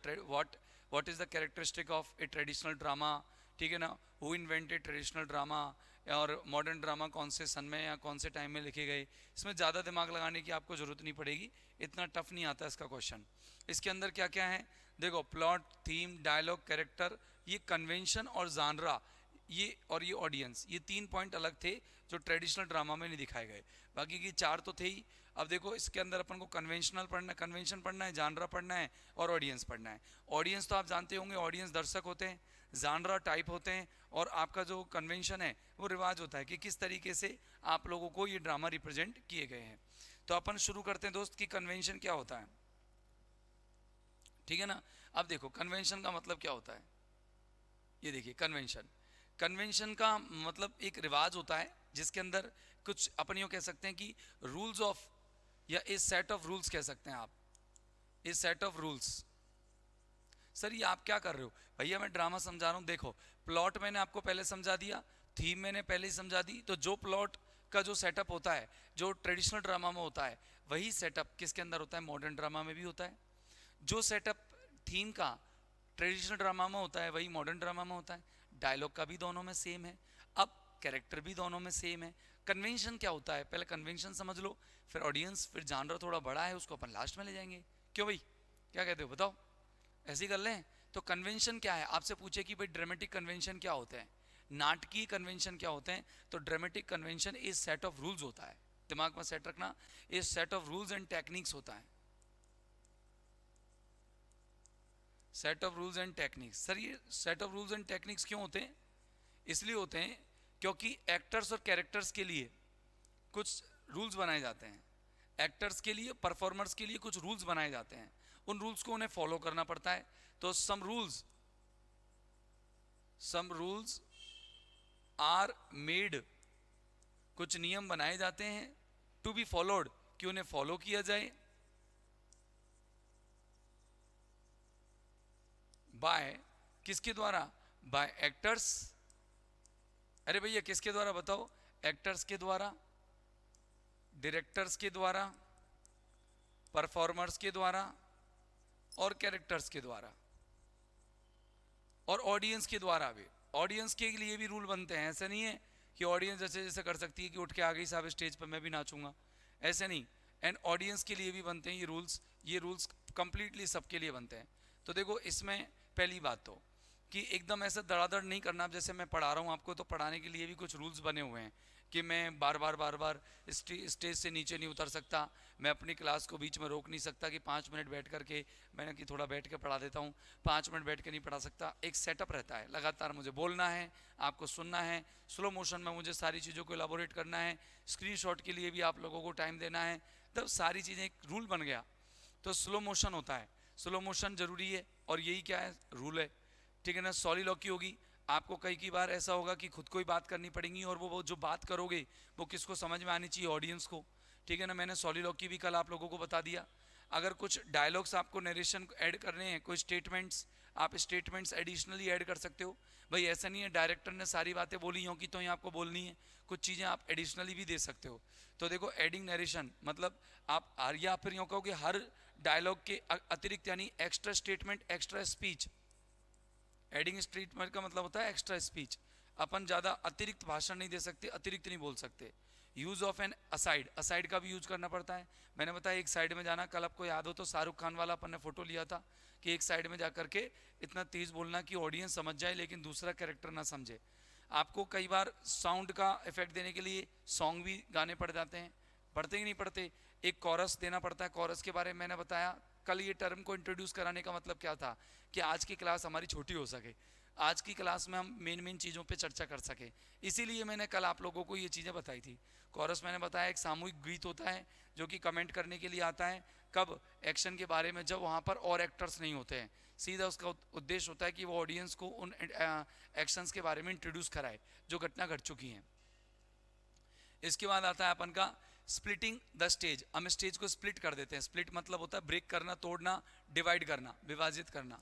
what is the characteristic of a traditional drama. ठीक है ना, हु इन्वेंटेड ट्रेडिशनल ड्रामा, और मॉडर्न ड्रामा कौन से सन में या कौन से टाइम में लिखे गए। इसमें ज़्यादा दिमाग लगाने की आपको ज़रूरत नहीं पड़ेगी, इतना टफ नहीं आता इसका क्वेश्चन। इसके अंदर क्या क्या है देखो, प्लॉट, थीम, डायलॉग, कैरेक्टर, ये कन्वेंशन और जानरा, ये और ये ऑडियंस, ये 3 पॉइंट अलग थे जो ट्रेडिशनल ड्रामा में नहीं दिखाए गए। बाकी की 4 तो थे ही। अब देखो इसके अंदर अपन को कन्वेंशनल पढ़ना, कन्वेंशन पढ़ना है, जानरा पढ़ना है और ऑडियंस पढ़ना है। ऑडियंस तो आप जानते होंगे, ऑडियंस दर्शक होते हैं, जानरा टाइप होते हैं, और आपका जो कन्वेंशन है वो रिवाज होता है कि किस तरीके से आप लोगों को ये ड्रामा रिप्रेजेंट किए गए हैं। तो अपन शुरू करते हैं दोस्त कि कन्वेंशन क्या होता है। ठीक है ना। अब देखो कन्वेंशन का मतलब क्या होता है, ये देखिए कन्वेंशन, कन्वेंशन का मतलब एक रिवाज होता है जिसके अंदर कुछ अपन यूँ कह सकते हैं कि रूल्स ऑफ, या ए सेट ऑफ रूल्स कह सकते हैं आप, ए सेट ऑफ रूल्स। सर ये आप क्या कर रहे हो भैया, मैं ड्रामा समझा रहा हूँ। देखो प्लॉट मैंने आपको पहले समझा दिया, थीम मैंने पहले ही समझा दी। तो जो प्लॉट का जो सेटअप होता है, जो ट्रेडिशनल ड्रामा में होता है, वही सेटअप किसके अंदर होता है, मॉडर्न ड्रामा में भी होता है। जो सेटअप थीम का ट्रेडिशनल ड्रामा में होता है वही मॉडर्न ड्रामा में होता है। डायलॉग का भी दोनों में सेम है, अब कैरेक्टर भी दोनों में सेम है। कन्वेंशन क्या होता है, पहले कन्वेंशन समझ लो, फिर ऑडियंस, फिर जानर थोड़ा बड़ा है उसको अपन लास्ट में ले जाएंगे। क्यों भाई, क्या कहते हो बताओ, ऐसे ही कर लें। तो कन्वेंशन क्या है, आपसे पूछे कि भाई ड्रामेटिक कन्वेंशन क्या होते हैं, नाटकीय कन्वेंशन क्या होते हैं, तो dramatic convention is set of rules होता है, दिमाग में सेट रखना, is set of rules and techniques होता है, set of rules and techniques. Sir ये set of rules and techniques क्यों होते हैं, इसलिए होते हैं क्योंकि एक्टर्स और कैरेक्टर्स के लिए कुछ रूल्स बनाए जाते हैं, एक्टर्स के लिए, परफॉर्मर्स के लिए कुछ रूल्स बनाए जाते हैं, उन रूल्स को उन्हें फॉलो करना पड़ता है। तो सम रूल्स आर मेड, कुछ नियम बनाए जाते हैं, टू बी फॉलोड, कि उन्हें फॉलो किया जाए, बाय, किसके द्वारा, बाय एक्टर्स, अरे भैया किसके द्वारा बताओ, एक्टर्स के द्वारा, डायरेक्टर्स के द्वारा, परफॉर्मर्स के द्वारा और कैरेक्टर्स के द्वारा और ऑडियंस के द्वारा भी। ऑडियंस के लिए भी रूल बनते हैं, ऐसा नहीं है कि ऑडियंस जैसे जैसे कर सकती है कि उठ के आ गई साहब स्टेज पर मैं भी नाचूंगा, ऐसे नहीं, एंड ऑडियंस के लिए भी बनते हैं ये रूल्स कंप्लीटली सबके लिए बनते हैं। तो देखो इसमें पहली बात तो कि एकदम ऐसा धड़ाधड़ नहीं करना, अब जैसे मैं पढ़ा रहा हूँ आपको, तो पढ़ाने के लिए भी कुछ रूल्स बने हुए हैं कि मैं बार बार स्टेज से नीचे नहीं उतर सकता, मैं अपनी क्लास को बीच में रोक नहीं सकता कि 5 मिनट बैठ करके मैंने कि थोड़ा बैठ के पढ़ा देता हूँ, 5 मिनट बैठ के नहीं पढ़ा सकता। एक सेटअप रहता है, लगातार मुझे बोलना है, आपको सुनना है, स्लो मोशन में मुझे सारी चीज़ों को एलाबोरेट करना है, स्क्रीनशॉट के लिए भी आप लोगों को टाइम देना है, तब सारी चीज़ें एक रूल बन गया। तो स्लो मोशन होता है, स्लो मोशन जरूरी है, और यही क्या है, रूल है, ठीक है ना। सॉलिलॉक्वी होगी, आपको कई बार ऐसा होगा कि खुद को ही बात करनी पड़ेगी, और वो जो बात करोगे वो किसको समझ में आनी चाहिए, ऑडियंस को, ठीक है ना। मैंने सॉलिलॉक्वी भी कल आप लोगों को बता दिया। अगर कुछ डायलॉग्स आपको नरेशन ऐड करने हैं, कोई स्टेटमेंट्स, आप स्टेटमेंट्स एडिशनली ऐड कर सकते हो। भाई ऐसा नहीं है डायरेक्टर ने सारी बातें बोली हों कि तो ही आपको बोलनी है, कुछ चीज़ें आप एडिशनली भी दे सकते हो। तो देखो एडिंग नरेशन मतलब आप या फिर यूँ कहो कि हर डायलॉग के अतिरिक्त, यानी extra statement, extra speech. Adding statement का मतलब होता है एक्स्ट्रा स्पीच, अपन ज़्यादा अतिरिक्त भाषण नहीं दे सकते, अतिरिक्त नहीं बोल सकते। Use of an aside, aside का भी यूज करना पड़ता है। मैंने बताया एक साइड में जाना, कल आपको याद हो तो शाहरुख खान वाला अपन ने फोटो लिया था कि एक साइड में जा करके इतना तेज बोलना कि ऑडियंस समझ जाए लेकिन दूसरा कैरेक्टर ना समझे। आपको कई बार साउंड का इफेक्ट देने के लिए सॉन्ग भी गाने पड़ जाते हैं, पढ़ते ही नहीं पढ़ते, एक कॉरस देना पड़ता है। कॉरस के बारे में मैंने बताया कल, ये टर्म को इंट्रोड्यूस कराने का मतलब क्या था कि आज की क्लास हमारी छोटी हो सके, आज की क्लास में हम मेन चीज़ों पे चर्चा कर सके, इसीलिए मैंने कल आप लोगों को ये चीज़ें बताई थी। कॉरस मैंने बताया एक सामूहिक गीत होता है जो कि कमेंट करने के लिए आता है, कब, एक्शन के बारे में, जब वहाँ पर और एक्टर्स नहीं होते हैं, सीधा उसका उद्देश्य होता है कि वो ऑडियंस को उन एक्शंस के बारे में इंट्रोड्यूस कराए जो घटना घट चुकी हैं। इसके बाद आता है अपन का स्प्लिटिंग द स्टेज। हम स्टेज को स्प्लिट कर देते हैं, स्प्लिट मतलब होता है ब्रेक करना, तोड़ना, डिवाइड करना, विभाजित करना।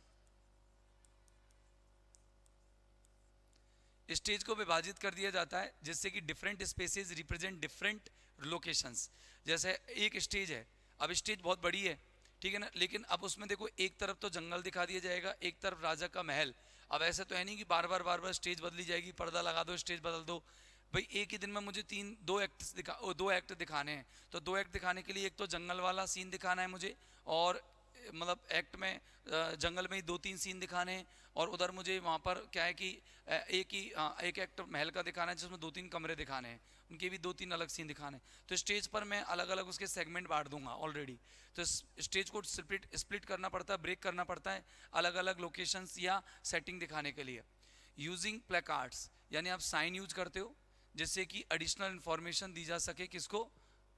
स्टेज को विभाजित कर दिया जाता है जिससे कि different spaces represent different locations. जैसे एक स्टेज है, अब स्टेज बहुत बड़ी है, ठीक है ना, लेकिन अब उसमें देखो एक तरफ तो जंगल दिखा दिया जाएगा, एक तरफ राजा का महल। अब ऐसा तो है नहीं कि बार बार स्टेज बदली जाएगी, पर्दा लगा दो स्टेज बदल दो। भाई एक ही दिन में मुझे दो एक्ट दिखाने हैं, तो 2 एक्ट दिखाने के लिए एक तो जंगल वाला सीन दिखाना है मुझे, और मतलब एक्ट में जंगल में ही 2-3 सीन दिखाने हैं, और उधर मुझे वहाँ पर क्या है कि एक एक्ट महल का दिखाना है जिसमें 2-3 कमरे दिखाने हैं, उनके भी 2-3 अलग सीन दिखाने हैं। तो स्टेज पर मैं अलग अलग उसके सेगमेंट बांट दूंगा ऑलरेडी। तो स्टेज को स्प्लिट करना पड़ता है, ब्रेक करना पड़ता है अलग अलग लोकेशंस या सेटिंग दिखाने के लिए। यूजिंग प्लेकार्ड्स, यानी आप साइन यूज करते हो जिससे कि एडिशनल इंफॉर्मेशन दी जा सके, किसको,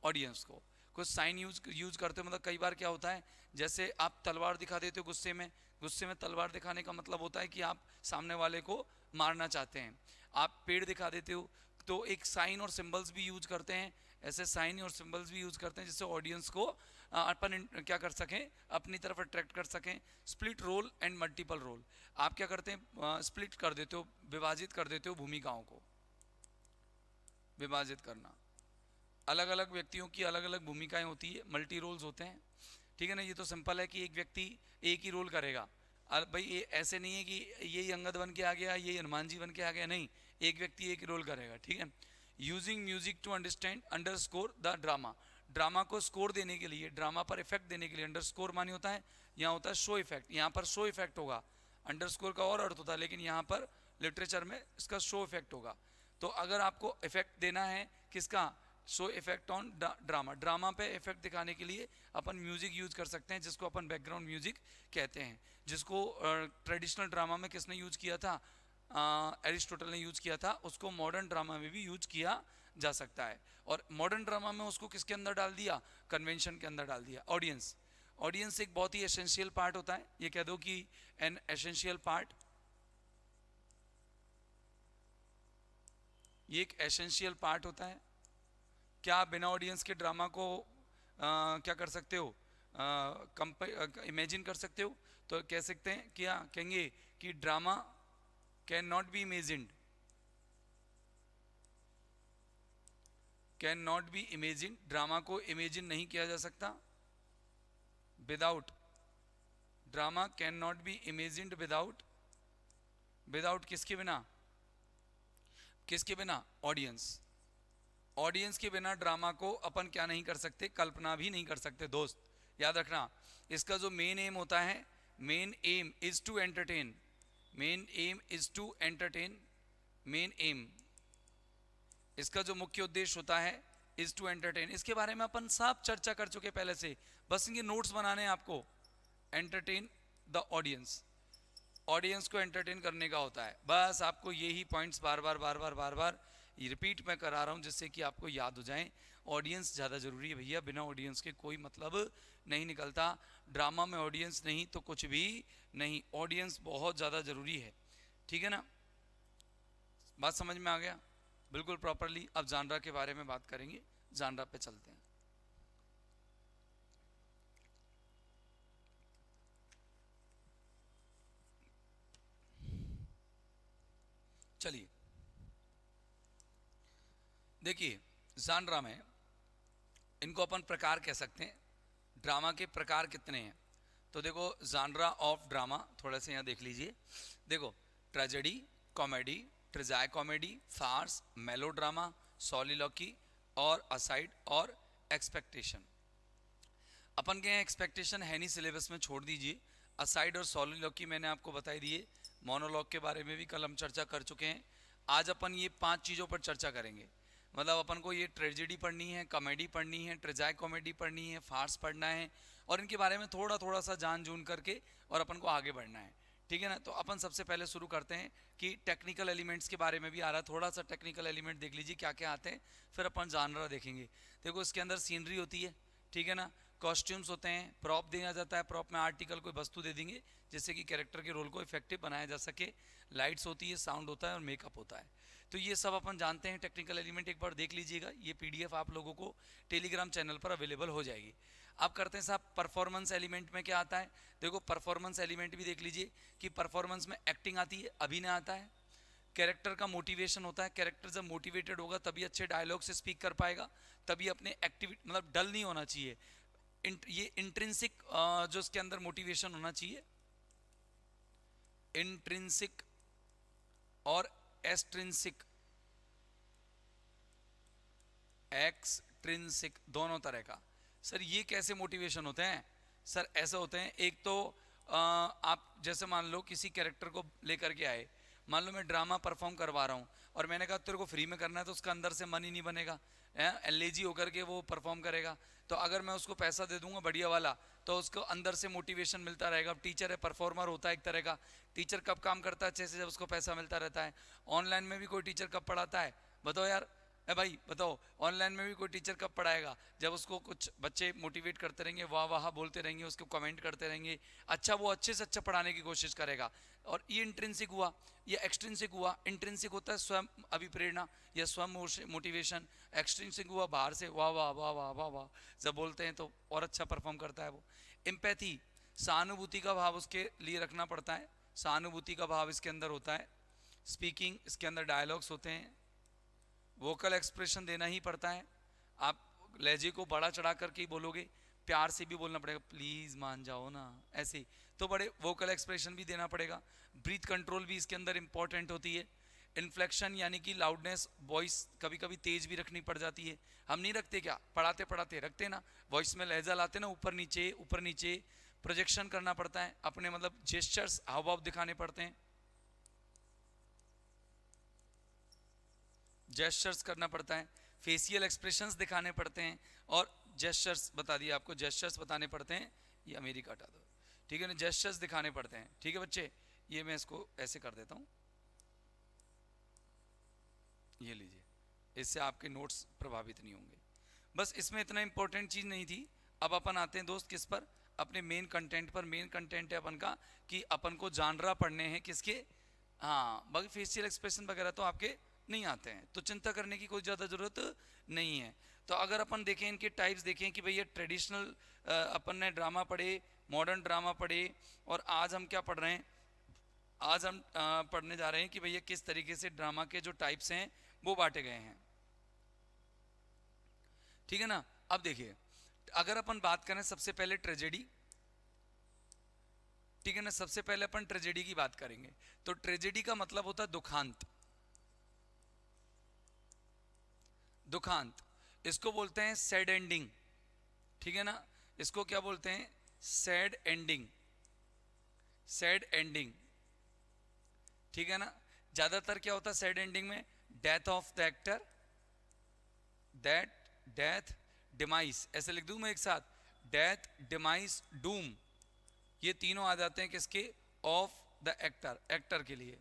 ऑडियंस को। कुछ साइन यूज करते हो, मतलब कई बार क्या होता है, जैसे आप तलवार दिखा देते हो गुस्से में तलवार दिखाने का मतलब होता है कि आप सामने वाले को मारना चाहते हैं। आप पेड़ दिखा देते हो तो एक साइन और सिंबल्स भी यूज करते हैं, ऐसे साइन और सिंबल्स भी यूज करते हैं जिससे ऑडियंस को अपन क्या कर सकें, अपनी तरफ अट्रैक्ट कर सकें। Split role and multiple role, आप क्या करते हैं, स्प्लिट कर देते हो, विभाजित कर देते हो भूमिकाओं को। विभाजित करना, अलग अलग व्यक्तियों की अलग अलग भूमिकाएं होती है, मल्टी रोल्स होते हैं, ठीक है ना। ये तो सिंपल है कि एक व्यक्ति एक ही रोल करेगा। अब भाई ये ऐसे नहीं है कि यही अंगद बन के आ गया, यही हनुमान जी बन के आ गया, नहीं, एक व्यक्ति एक ही रोल करेगा, ठीक है। Using music to understand underscore the drama, drama को स्कोर देने के लिए, ड्रामा पर इफेक्ट देने के लिए, अंडर स्कोर मानी होता है, यहाँ होता है शो इफेक्ट, यहाँ पर शो इफेक्ट होगा। अंडर स्कोर का और अर्थ होता है, लेकिन यहाँ पर लिटरेचर में इसका शो इफेक्ट होगा। तो अगर आपको इफेक्ट देना है किसका, show effect on drama, drama पे इफेक्ट दिखाने के लिए अपन म्यूजिक यूज कर सकते हैं, जिसको अपन बैकग्राउंड म्यूजिक कहते हैं, जिसको ट्रेडिशनल ड्रामा में किसने यूज किया था, एरिस्टोटल ने यूज किया था, उसको मॉडर्न ड्रामा में भी यूज किया जा सकता है। और मॉडर्न ड्रामा में उसको किसके अंदर डाल दिया, कन्वेंशन के अंदर डाल दिया। ऑडियंस, ऑडियंस एक बहुत ही एसेंशियल पार्ट होता है, ये कह दो कि एन एसेंशियल पार्ट, ये एक एसेंशियल पार्ट होता है। क्या बिना ऑडियंस के ड्रामा को क्या कर सकते हो, इमेजिन कर सकते हो? तो कह सकते हैं, क्या कहेंगे कि drama can not be imagined, can not be imagine, drama को इमेजिन नहीं किया जा सकता without, drama can not be imagined without, without किसके बिना, किसके बिना, ऑडियंस। ऑडियंस के बिना ड्रामा को अपन क्या नहीं कर सकते, कल्पना भी नहीं कर सकते दोस्त, याद रखना। इसका जो मेन एम होता है, main aim is to entertain, main aim is to entertain, main aim, इसका जो मुख्य उद्देश्य होता है इज टू एंटरटेन। इसके बारे में अपन सब चर्चा कर चुके पहले से, बस इनके नोट्स बनाने हैं आपको। एंटरटेन द ऑडियंस, ऑडियंस को एंटरटेन करने का होता है, बस आपको यही पॉइंट्स बार बार बार बार बार बार रिपीट मैं करा रहा हूँ, जिससे कि आपको याद हो जाए। ऑडियंस ज़्यादा ज़रूरी है भैया, बिना ऑडियंस के कोई मतलब नहीं निकलता। ड्रामा में ऑडियंस नहीं तो कुछ भी नहीं, ऑडियंस बहुत ज़्यादा ज़रूरी है, ठीक है ना, बात समझ में आ गया बिल्कुल प्रॉपरली। अब जानरा के बारे में बात करेंगे, जानरा पे चलते हैं। चलिए देखिए, जानरा में इनको अपन प्रकार कह सकते हैं, ड्रामा के प्रकार कितने हैं। तो देखो, जानरा ऑफ ड्रामा थोड़ा सा यहाँ देख लीजिए। देखो, tragedy, comedy, tragicomedy, farce, melodrama, soliloquy और असाइड और एक्सपेक्टेशन। अपन के यहाँ एक्सपेक्टेशन है नहीं, सिलेबस में छोड़ दीजिए। असाइड और सॉलिलॉकी मैंने आपको बताई दिए। मोनोलॉग के बारे में भी कल हम चर्चा कर चुके हैं। आज अपन ये 5 चीज़ों पर चर्चा करेंगे। मतलब अपन को ये ट्रेजेडी पढ़नी है, कॉमेडी पढ़नी है, ट्रेजाई कॉमेडी पढ़नी है, फार्स पढ़ना है, और इनके बारे में थोड़ा थोड़ा सा जान जून करके और अपन को आगे बढ़ना है, ठीक है ना। तो अपन सबसे पहले शुरू करते हैं कि टेक्निकल एलिमेंट्स के बारे में भी आ रहा है, थोड़ा सा टेक्निकल एलिमेंट देख लीजिए क्या क्या आते हैं, फिर अपन जानरा देखेंगे। देखो, इसके अंदर सीनरी होती है, ठीक है ना, कॉस्ट्यूम्स होते हैं, प्रॉप दिया जाता है, प्रॉप में आर्टिकल कोई वस्तु दे देंगे जिससे कि कैरेक्टर के रोल को इफेक्टिव बनाया जा सके, लाइट्स होती है, साउंड होता है और मेकअप होता है। तो ये सब अपन जानते हैं टेक्निकल एलिमेंट, एक बार देख लीजिएगा। ये पीडीएफ आप लोगों को टेलीग्राम चैनल पर अवेलेबल हो जाएगी। आप करते हैं साहब, परफॉर्मेंस एलिमेंट में क्या आता है। देखो, परफॉर्मेंस एलिमेंट भी देख लीजिए कि परफॉर्मेंस में एक्टिंग आती है, अभिनय आता है, कैरेक्टर का मोटिवेशन होता है। कैरेक्टर जब मोटिवेटेड होगा तभी अच्छे डायलॉग से स्पीक कर पाएगा, तभी अपने एक्टिविटी, मतलब डल नहीं होना चाहिए। ये इंट्रिंसिक जो इसके अंदर मोटिवेशन होना चाहिए, इंट्रिंसिक और एक्सट्रिंसिक, एक्सट्रिंसिक दोनों तरह का। सर ये कैसे मोटिवेशन होते हैं? सर ऐसे होते हैं, एक तो आप जैसे मान लो किसी कैरेक्टर को लेकर के आए, मान लो मैं ड्रामा परफॉर्म करवा रहा हूँ और मैंने कहा तेरे को फ्री में करना है, तो उसका अंदर से मन ही नहीं बनेगा, एलएजी होकर के वो परफॉर्म करेगा। तो अगर मैं उसको पैसा दे दूंगा बढ़िया वाला, तो उसको अंदर से मोटिवेशन मिलता रहेगा। टीचर है, परफॉर्मर होता है एक तरह का। टीचर कब काम करता है अच्छे से? जब उसको पैसा मिलता रहता है। ऑनलाइन में भी कोई टीचर कब पढ़ाता है? बताओ यार, भाई बताओ, ऑनलाइन में भी कोई टीचर कब पढ़ाएगा? जब उसको कुछ बच्चे मोटिवेट करते रहेंगे, वाह वाह बोलते रहेंगे, उसको कमेंट करते रहेंगे, अच्छा वो अच्छे से अच्छा पढ़ाने की कोशिश करेगा। और ये इंट्रिंसिक हुआ, ये एक्सट्रिंसिक हुआ। इंट्रिंसिक होता है स्वयं अभिप्रेरणा या स्वयं मोटिवेशन। एक्सट्रिंसिक हुआ बाहर से, वाह वाह वाह वाह वाह वाह, जब बोलते हैं तो और अच्छा परफॉर्म करता है वो। एम्पैथी, सहानुभूति का भाव उसके लिए रखना पड़ता है, सहानुभूति का भाव इसके अंदर होता है। स्पीकिंग, इसके अंदर डायलॉग्स होते हैं। वोकल एक्सप्रेशन देना ही पड़ता है। आप लहजे को बड़ा चढ़ा करके ही बोलोगे, प्यार से भी बोलना पड़ेगा, प्लीज मान जाओ ना, ऐसे तो बड़े वोकल एक्सप्रेशन भी देना पड़ेगा। ब्रीथ कंट्रोल भी इसके अंदर इंपॉर्टेंट होती है। इन्फ्लेक्शन यानी कि लाउडनेस, वॉइस कभी कभी तेज भी रखनी पड़ जाती है। हम नहीं रखते क्या, पढ़ाते पढ़ाते रखते ना, वॉइस में लहजा लाते ना, ऊपर नीचे प्रोजेक्शन करना पड़ता है अपने, मतलब जेस्चर्स, हाव भाव दिखाने पड़ते हैं, जेस्चर्स करना पड़ता है, फेशियल एक्सप्रेशंस दिखाने पड़ते हैं, और जेस्चर्स बता दिया आपको, जेस्चर्स बताने पड़ते हैं। ये अमेरिका हटा दो, ठीक है ना, जेस्चर्स दिखाने पड़ते हैं। ठीक है बच्चे, ये मैं इसको ऐसे कर देता हूँ, ये लीजिए, इससे आपके नोट्स प्रभावित नहीं होंगे। बस इसमें इतना इंपॉर्टेंट चीज़ नहीं थी। अब अपन आते हैं दोस्त किस पर, अपने मेन कंटेंट पर। मेन कंटेंट है अपन का कि अपन को जानरा पढ़ने हैं किसके, हाँ, बाकी फेशियल एक्सप्रेशन वगैरह तो आपके नहीं आते हैं, तो चिंता करने की कोई ज़्यादा ज़रूरत नहीं है। तो अगर अपन देखें इनके टाइप्स, देखें कि भैया ट्रेडिशनल अपन ने ड्रामा पढ़े, मॉडर्न ड्रामा पढ़े, और आज हम क्या पढ़ रहे हैं, आज हम पढ़ने जा रहे हैं कि भैया किस तरीके से ड्रामा के जो टाइप्स हैं वो बांटे गए हैं। ठीक है ना। अब देखिए, अगर अपन बात करें सबसे पहले ट्रेजेडी, ठीक है ना, सबसे पहले अपन ट्रेजेडी की बात करेंगे। तो ट्रेजेडी का मतलब होता है दुखांत, दुखांत, इसको बोलते हैं सैड एंडिंग। ठीक है ना, इसको क्या बोलते हैं, सैड एंडिंग, सैड एंडिंग। ठीक है ना, ज्यादातर क्या होता है सैड एंडिंग में, death of the actor, that, death, demise, ऐसे लिख दूं मैं एक साथ, डेथ, डिमाइस, डूम, ये तीनों आ जाते हैं किसके, ऑफ द एक्टर, एक्टर के लिए।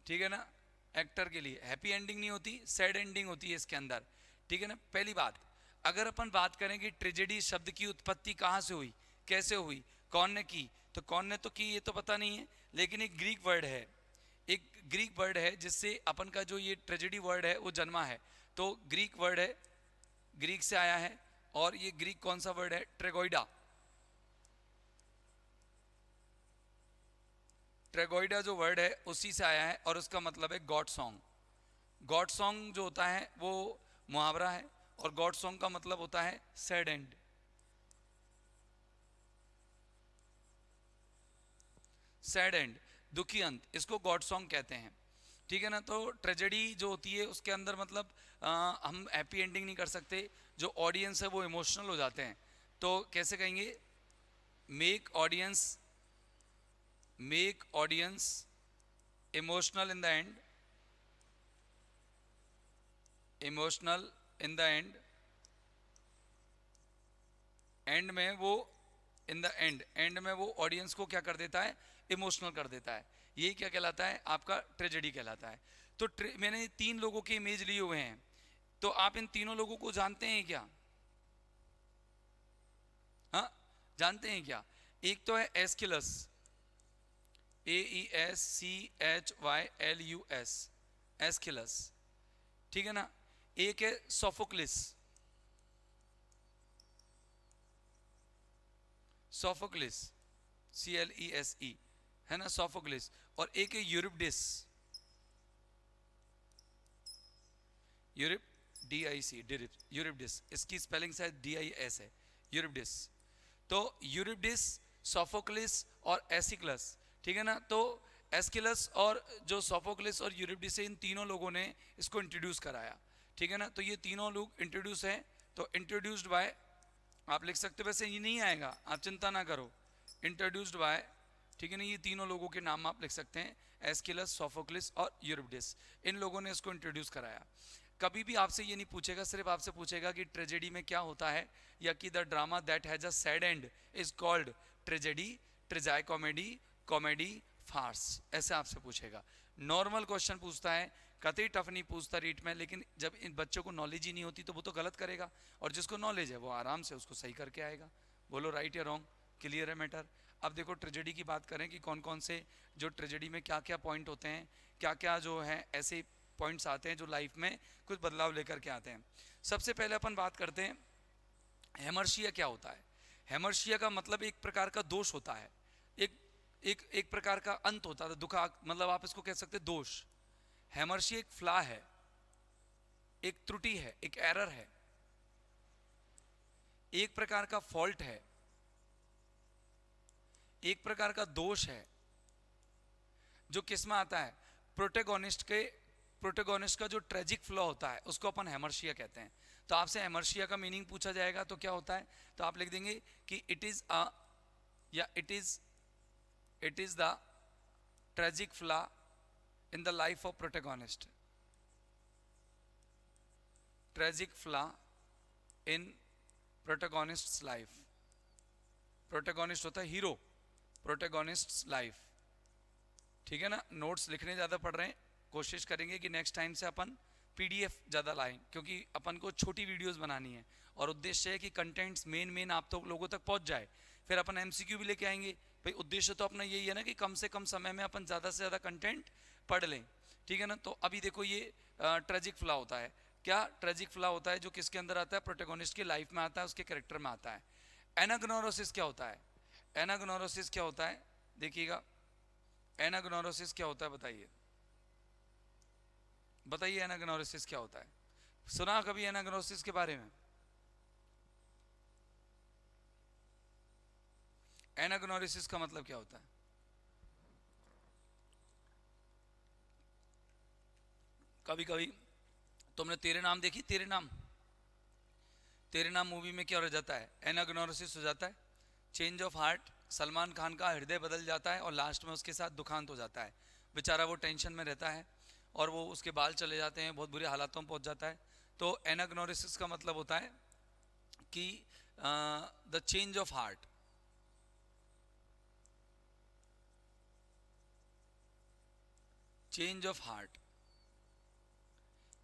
ठीक है ना, एक्टर के लिए हैप्पी एंडिंग नहीं होती, सैड एंडिंग होती है इसके अंदर। ठीक है ना। पहली बात, अगर अपन बात करें कि ट्रेजेडी शब्द की उत्पत्ति कहाँ से हुई, कैसे हुई, कौन ने की, तो कौन ने तो की ये तो पता नहीं है, लेकिन एक ग्रीक वर्ड है, एक ग्रीक वर्ड है जिससे अपन का जो ये ट्रेजेडी वर्ड है वो जन्मा है। तो ग्रीक वर्ड है, ग्रीक से आया है, और ये ग्रीक कौन सा वर्ड है, ट्रेगोइडा, ट्रेगोइडा जो वर्ड है उसी से आया है, और उसका मतलब है गॉड सॉन्ग। गॉड सॉन्ग जो होता है वो मुहावरा है, और गॉड सॉन्ग का मतलब होता है सैड एंड, सैड एंड, दुखी अंत, इसको गॉड सॉन्ग कहते हैं। ठीक है ना। तो ट्रेजेडी जो होती है उसके अंदर मतलब हम हैप्पी एंडिंग नहीं कर सकते, जो ऑडियंस है वो इमोशनल हो जाते हैं। तो कैसे कहेंगे, make audience, make audience emotional in the and, emotional in the and, and में वो, इन द एंड, एंड में वो ऑडियंस को क्या कर देता है, इमोशनल कर देता है। यही क्या कहलाता है, आपका ट्रेजेडी कहलाता है। तो मैंने तीन लोगों के इमेज लिए हुए हैं, तो आप इन तीनों लोगों को जानते हैं क्या, हाँ जानते हैं क्या। एक तो है एस्किलस, AESCHYLUS, एस्किलस। ठीक है ना। एक है सोफोक्लिस, सोफोक्लिस, CLESE, है ना, सोफोक्लिस। और एक है यूरिपिडिस, यूरिप, DIC, यूरिपिडिस, इसकी स्पेलिंग शायद DIS है, यूरिपिडिस। तो यूरिपिडिस, सोफोक्लिस और एसिक्लस। ठीक है ना। तो एस्किलस और जो सोफोक्लिस और यूरिपिडिस है, इन तीनों लोगों ने इसको इंट्रोड्यूस कराया। ठीक है ना। तो ये तीनों लोग इंट्रोड्यूस हैं, तो इंट्रोड्यूस्ड बाय, आप लिख सकते हो, वैसे ये नहीं आएगा, आप चिंता ना करो, इंट्रोड्यूस्ड बाय। ठीक है ना, ये तीनों लोगों के नाम आप लिख सकते हैं, एस्किलस, सोफोक्लिस और यूरिपिडिस, इन लोगों ने इसको इंट्रोड्यूस कराया। कभी भी आपसे ये नहीं पूछेगा, सिर्फ आपसे पूछेगा कि ट्रेजेडी में क्या होता है, या कि the drama that has a sad end is called tragedy, tragicomedy, comedy farce, ऐसे आपसे पूछेगा। नॉर्मल क्वेश्चन पूछता है, कतई टफ नहीं पूछता रीट में, लेकिन जब इन बच्चों को नॉलेज ही नहीं होती तो वो तो गलत करेगा, और जिसको नॉलेज है वो आराम से उसको सही करके आएगा। बोलो राइट या रॉन्ग, क्लियर है मैटर। अब देखो ट्रेजेडी की बात करें कि कौन कौन से जो ट्रेजेडी में क्या क्या पॉइंट होते हैं, क्या क्या जो है ऐसे पॉइंट्स आते हैं जो लाइफ में कुछ बदलाव लेकर के आते हैं। सबसे पहले अपन बात करते हैं हेमर्शिया क्या होता है। हेमर्शिया का मतलब एक प्रकार का दोष होता है, एक प्रकार का अंत होता है, दुखा, मतलब आप इसको कह सकते हैं दोष। हेमर्शिया एक फ्ला है, एक त्रुटि है, एक एरर है, एक प्रकार का फॉल्ट है, एक प्रकार का दोष है, जो किस में आता है, प्रोटेगोनिस्ट के प्रोटोगोनिस्ट का जो ट्रेजिक फ्लॉ होता है उसको अपन हेमर्शिया कहते हैं। तो आपसे हेमर्शिया का मीनिंग पूछा जाएगा तो क्या होता है, तो आप लिख देंगे कि इट इज अ या it is the tragic flaw in the life of protagonist, tragic flaw in protagonist's life. Protagonist होता है हीरो, प्रोटोगोनिस्ट्स लाइफ, ठीक है ना। नोट्स लिखने ज़्यादा पड़ रहे हैं, कोशिश करेंगे कि नेक्स्ट टाइम से अपन पीडीएफ ज़्यादा लाएं, क्योंकि अपन को छोटी वीडियोस बनानी है और उद्देश्य है कि कंटेंट्स मेन आप तो लोगों तक पहुंच जाए। फिर अपन एमसीक्यू भी लेके आएंगे, भाई उद्देश्य तो अपना यही है ना कि कम से कम समय में अपन ज़्यादा से ज़्यादा कंटेंट पढ़ लें, ठीक है ना। तो अभी देखो ये ट्रेजिक फ्लॉ होता है। क्या ट्रेजिक फ्लॉ होता है जो किसके अंदर आता है, प्रोटोगोनिस्ट की लाइफ में आता है, उसके कैरेक्टर में आता है। एनाग्नोरोसिस क्या होता है, एनाग्नोरोसिस क्या होता है, देखिएगा एनाग्नोरोसिस क्या होता है, बताइए बताइए एनाग्नोरोसिस क्या होता है। सुना कभी एनाग्नोरोसिस के बारे में? एनाग्नोरोसिस का मतलब क्या होता है? कभी कभी तुमने तेरे नाम देखी, तेरे नाम, तेरे नाम मूवी में क्या हो जाता है, एनाग्नोरोसिस हो जाता है, change of heart, Salman Khan का हृदय बदल जाता है और लास्ट में उसके साथ दुखांत हो जाता है, बेचारा वो टेंशन में रहता है और वो उसके बाल चले जाते हैं, बहुत बुरे हालातों में पहुंच जाता है। तो एनाग्नोरोसिस का मतलब होता है कि the change of heart, change of heart,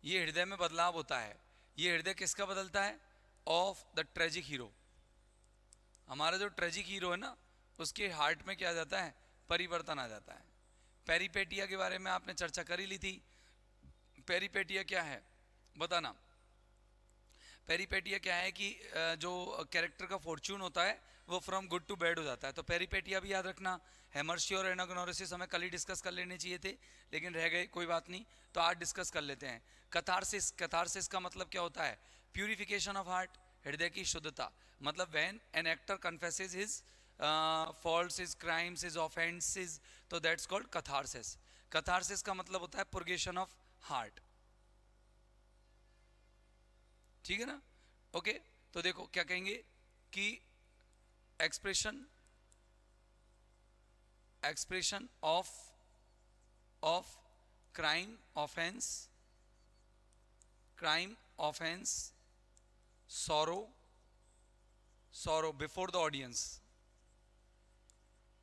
ये हृदय में बदलाव होता है। ये हृदय किसका बदलता है, ऑफ द ट्रेजिक हीरो। हमारा जो ट्रेजिक हीरो है ना, उसके हार्ट में क्या आ जाता है, परिवर्तन आ जाता है। पेरिपेटिया के बारे में आपने चर्चा कर ही ली थी। पेरिपेटिया क्या है बताना। पेरिपेटिया क्या है कि जो कैरेक्टर का फॉर्च्यून होता है वो फ्रॉम गुड टू बैड हो जाता है। तो पेरिपेटिया भी याद रखना। हेमर्शिया और एनाग्नोरोसिस हमें कल ही डिस्कस कर लेने चाहिए थे, लेकिन रह गए, कोई बात नहीं, तो आज डिस्कस कर लेते हैं। कथारसिस, कथारसिस का मतलब क्या होता है, प्यूरिफिकेशन ऑफ हार्ट, हृदय की शुद्धता। मतलब when an actor confesses his faults, his crimes, his offences, तो दैट्स कॉल्ड कथारसिस। कथारसिस का मतलब होता है पुर्गेशन ऑफ हार्ट, ठीक है ना। ओके, तो देखो क्या कहेंगे कि expression, expression of crime offence, crime offence, sorrow, sorrow before the audience,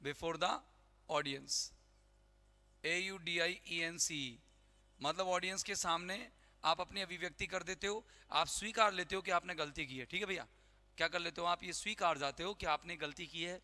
before the audience, AUDIENCE, मतलब ऑडियंस के सामने आप अपनी अभिव्यक्ति कर देते हो, आप स्वीकार लेते हो कि आपने गलती की है, ठीक है भैया। क्या कर लेते हो आप, ये स्वीकार जाते हो कि आपने गलती की है।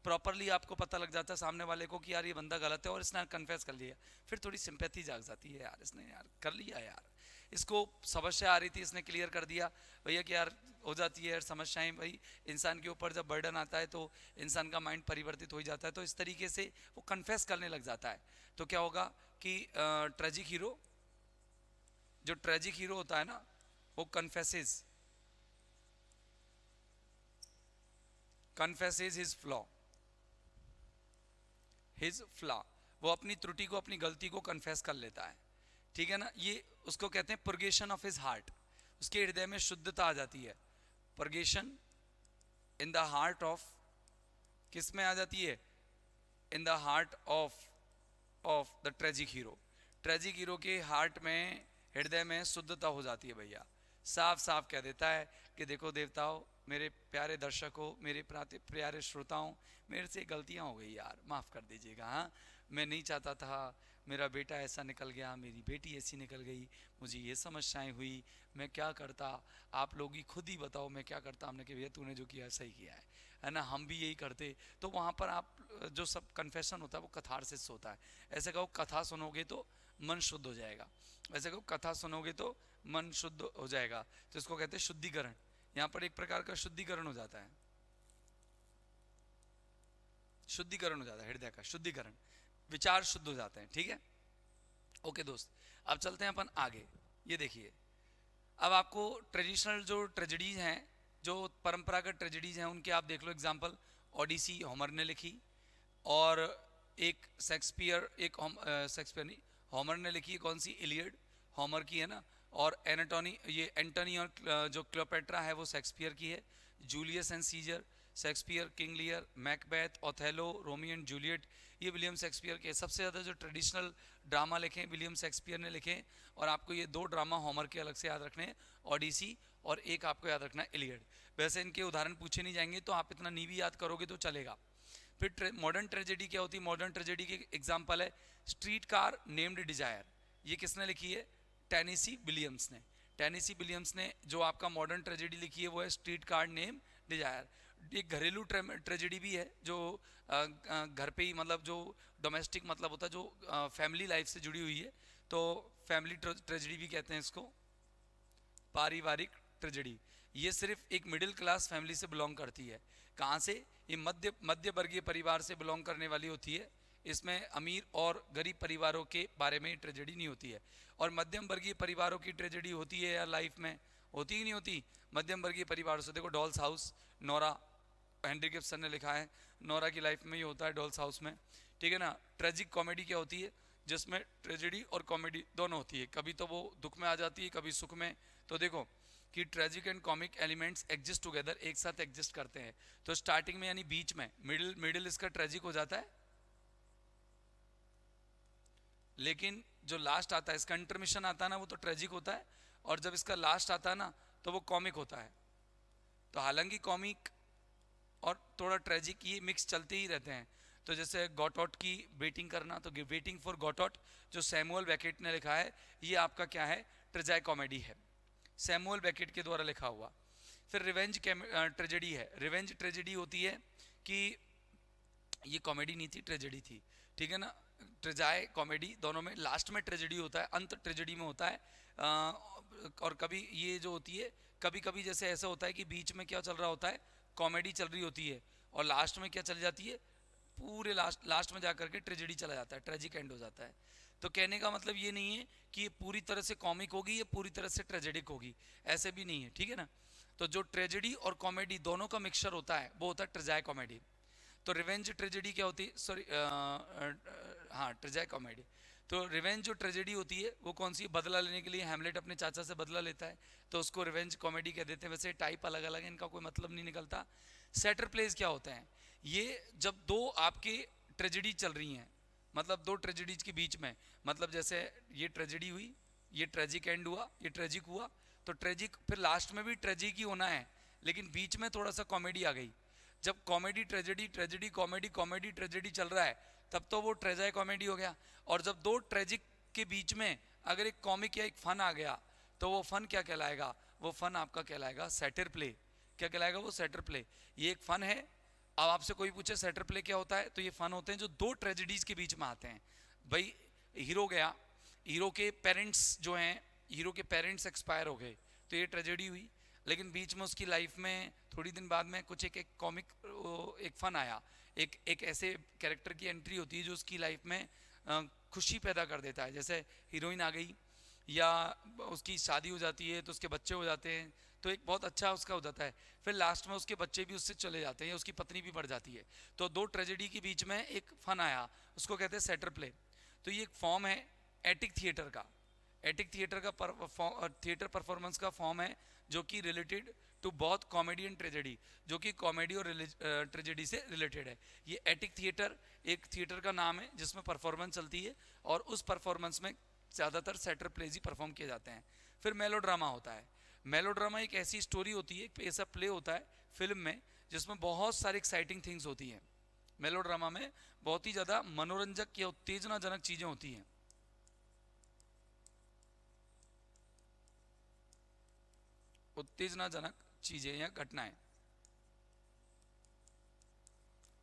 प्रॉपरली आपको पता लग जाता है सामने वाले को कि यार ये बंदा गलत है और इसने कन्फेस कर लिया। फिर थोड़ी सिंपैथी जाग जाती है, यार इसने यार कर लिया, यार इसको समस्या आ रही थी, इसने क्लियर कर दिया भैया कि यार हो जाती है यार समस्याएं, भाई इंसान के ऊपर जब बर्डन आता है तो इंसान का माइंड परिवर्तित हो जाता है। तो इस तरीके से वो कन्फेस करने लग जाता है। तो क्या होगा कि ट्रेजिक हीरो, जो ट्रेजिक हीरो होता है ना, वो confesses his flaw, his flaw, वो अपनी त्रुटि को, अपनी गलती को कन्फेस कर लेता है, ठीक है ना। ये उसको कहते हैं पुर्गेशन ऑफ हिज हार्ट, उसके हृदय में शुद्धता आ जाती है। पुर्गेशन इन द हार्ट ऑफ, किस में आ जाती है, in the heart of the tragic hero. Tragic hero के हार्ट में, हृदय में शुद्धता हो जाती है भैया। साफ साफ कह देता है कि देखो देवताओं, मेरे प्यारे दर्शकों, मेरे प्यारे श्रोताओं, मेरे से गलतियां हो गई यार, माफ़ कर दीजिएगा। हाँ, मैं नहीं चाहता था, मेरा बेटा ऐसा निकल गया, मेरी बेटी ऐसी निकल गई, मुझे ये समस्याएं हुई, मैं क्या करता, आप लोग ही खुद ही बताओ मैं क्या करता। हमने कहा भैया तूने जो किया सही किया है ना, हम भी यही करते। तो वहाँ पर आप जो सब कन्फेशन होता है वो कथारसिस होता है। ऐसे कहो कथा सुनोगे तो मन शुद्ध हो जाएगा, ऐसे कहो कथा सुनोगे तो मन शुद्ध हो जाएगा, तो इसको कहते हैं शुद्धिकरण। यहाँ पर एक प्रकार का शुद्धिकरण हो जाता है, शुद्धिकरण हो जाता है, हृदय का शुद्धिकरण, विचार शुद्ध हो जाते हैं, ठीक है। ओके दोस्त, अब चलते हैं अपन आगे। ये देखिए, अब आपको ट्रेडिशनल जो ट्रेजेडीज हैं, जो परंपरागत ट्रेजेडीज हैं, उनके आप देख लो एग्जाम्पल। ओडिसी होमर ने लिखी, और एक शेक्सपियर, एक शेक्सपियर नहीं, होमर ने लिखी, कौन सी, इलियड। होमर की है ना, और एनाटोनी, ये एंटनी और जो क्लियोपेट्रा है वो शेक्सपियर की है। Julius and seizure Shakespeare, King Lear, Macbeth, Othello, Romeo and Juliet, ये विलियम शेक्सपियर के। सबसे ज़्यादा जो ट्रेडिशनल ड्रामा लिखे विलियम शेक्सपियर ने लिखे, और आपको ये 2 ड्रामा होमर के अलग से याद रखने हैं, ओडिसी, और एक आपको याद रखना है इलियड। वैसे इनके उदाहरण पूछे नहीं जाएंगे तो आप इतना नीवी याद करोगे तो चलेगा। फिर मॉडर्न ट्रेजेडी क्या होती है? मॉडर्न ट्रेजेडी के एग्जाम्पल है स्ट्रीट कार नेम्ड डिजायर, ये किसने लिखी है? टेनेसी विलियम्स ने। टेनेसी विलियम्स ने जो आपका मॉडर्न ट्रेजेडी लिखी है वो है स्ट्रीट कार नेम डिजायर। एक घरेलू ट्रेजेडी भी है जो घर पे ही, मतलब जो डोमेस्टिक मतलब होता है, जो फैमिली लाइफ से जुड़ी हुई है, तो फैमिली ट्रेजेडी भी कहते हैं इसको, पारिवारिक ट्रेजेडी। ये सिर्फ एक मिडिल क्लास फैमिली से बिलोंग करती है। कहाँ से? ये मध्य वर्गीय परिवार से बिलोंग करने वाली होती है। इसमें अमीर और गरीब परिवारों के बारे में ट्रेजेडी नहीं होती है। और मध्यम वर्गीय परिवारों की ट्रेजेडी होती है या लाइफ में होती ही नहीं होती? मध्यम वर्गीय परिवारों से देखो dolls house, Nora, Henry Gibson ने लिखा है, नोरा की लाइफ में ये होता है डॉल्स हाउस में, ठीक है ना। ट्रेजिक कॉमेडी क्या होती है? जिसमें ट्रेजेडी और कॉमेडी दोनों होती है, कभी तो वो दुख में आ जाती है, कभी सुख में। तो देखो कि tragic and comic elements exist together, एक साथ एग्जिस्ट करते हैं। तो स्टार्टिंग में यानी बीच में मिडिल इसका ट्रेजिक हो जाता है, लेकिन जो लास्ट आता है, इसका इंटरमिशन आता है ना, वो तो ट्रेजिक होता है, और जब इसका लास्ट आता है ना तो वो कॉमिक होता है। तो हालांकि कॉमिक और थोड़ा ट्रेजिक ये मिक्स चलते ही रहते हैं। तो जैसे गॉट आउट की वेटिंग करना, तो वेटिंग फॉर गॉट आउट जो सैमुअल बेकेट ने लिखा है, ये आपका क्या है? ट्रेजाई कॉमेडी है, सैमुअल बेकेट के द्वारा लिखा हुआ। फिर रिवेंज ट्रेजेडी है। रिवेंज ट्रेजेडी होती है कि ये कॉमेडी नहीं थी, ट्रेजेडी थी, ठीक है ना। ट्रेजाई कॉमेडी दोनों में लास्ट में ट्रेजेडी होता है, अंत ट्रेजेडी में होता है। और कभी ये जो होती है, कभी कभी जैसे ऐसा होता है कि बीच में क्या चल रहा होता है, कॉमेडी चल रही होती है, और लास्ट में क्या चली जाती है, पूरे लास्ट में जाकर के ट्रेजेडी चला जाता है, ट्रेजिक एंड हो जाता है। तो कहने का मतलब ये नहीं है कि ये पूरी तरह से कॉमिक होगी या पूरी तरह से ट्रेजेडिक होगी, ऐसे भी नहीं है, ठीक है ना। तो जो ट्रेजेडी और कॉमेडी दोनों का मिक्सचर होता है वो होता है ट्रेजाई कॉमेडी। तो रिवेंज ट्रेजेडी क्या होती है? सॉरी, हाँ, ट्रेजाई कॉमेडी। तो रिवेंज जो ट्रेजेडी होती है वो कौन सी? बदला लेने के लिए हैमलेट अपने चाचा से बदला लेता है, तो उसको रिवेंज कॉमेडी कह देते हैं। वैसे टाइप अलग अलग है, इनका कोई मतलब नहीं निकलता। सेटर प्लेज क्या होते हैं? ये जब दो आपकी ट्रेजेडी चल रही हैं, मतलब 2 ट्रेजेडीज के बीच में, मतलब जैसे ये ट्रेजेडी हुई, ये ट्रेजिक एंड हुआ, ये ट्रेजिक हुआ, तो ट्रेजिक फिर लास्ट में भी ट्रेजिक ही होना है, लेकिन बीच में थोड़ा सा कॉमेडी आ गई। जब comedy tragedy tragedy comedy comedy tragedy चल रहा है, तब तो वो ट्रेजाई कॉमेडी हो गया। और जब 2 ट्रेजिक के बीच में अगर एक कॉमिक या एक फन आ गया, तो वो फन क्या कहलाएगा? वो फन आपका कहलाएगा सेटर प्ले। क्या कहलाएगा वो? Satire play. ये एक फन है। अब आपसे कोई पूछे सेटर प्ले क्या होता है, तो ये फन होते हैं जो 2 ट्रेजेडीज के बीच में आते हैं। भाई हीरो गया, हीरो के पेरेंट्स जो हैं, हीरो के पेरेंट्स एक्सपायर हो गए, तो ये ट्रेजेडी हुई। लेकिन बीच में उसकी लाइफ में थोड़ी दिन बाद में कुछ एक कॉमिक, एक फन आया, एक ऐसे कैरेक्टर की एंट्री होती है जो उसकी लाइफ में खुशी पैदा कर देता है। जैसे हीरोइन आ गई, या उसकी शादी हो जाती है, तो उसके बच्चे हो जाते हैं, तो एक बहुत अच्छा उसका हो जाता है। फिर लास्ट में उसके बच्चे भी उससे चले जाते हैं, या उसकी पत्नी भी मर जाती है। तो 2 ट्रेजेडी के बीच में एक फन आया, उसको कहते हैं सेटर प्ले। तो ये एक फॉर्म है एटिक थिएटर का। एटिक थिएटर का थिएटर परफॉर्मेंस का फॉर्म है जो कि रिलेटेड टू बहुत कॉमेडी एंड ट्रेजेडी, जो कि कॉमेडी और ट्रेजेडी से रिलेटेड है। ये एटिक थिएटर एक थिएटर का नाम है जिसमें परफॉर्मेंस चलती है, और उस परफॉर्मेंस में ज़्यादातर सेटर प्लेज ही परफॉर्म किए जाते हैं। फिर मेलोड्रामा होता है। मेलोड्रामा एक ऐसी स्टोरी होती है, एक ऐसा प्ले होता है फिल्म में जिसमें बहुत सारी एक्साइटिंग थिंग्स होती हैं। मेलोड्रामा में बहुत ही ज़्यादा मनोरंजक या उत्तेजनाजनक चीज़ें होती हैं। उत्तेजनाजनक चीज़ें या घटनाएं,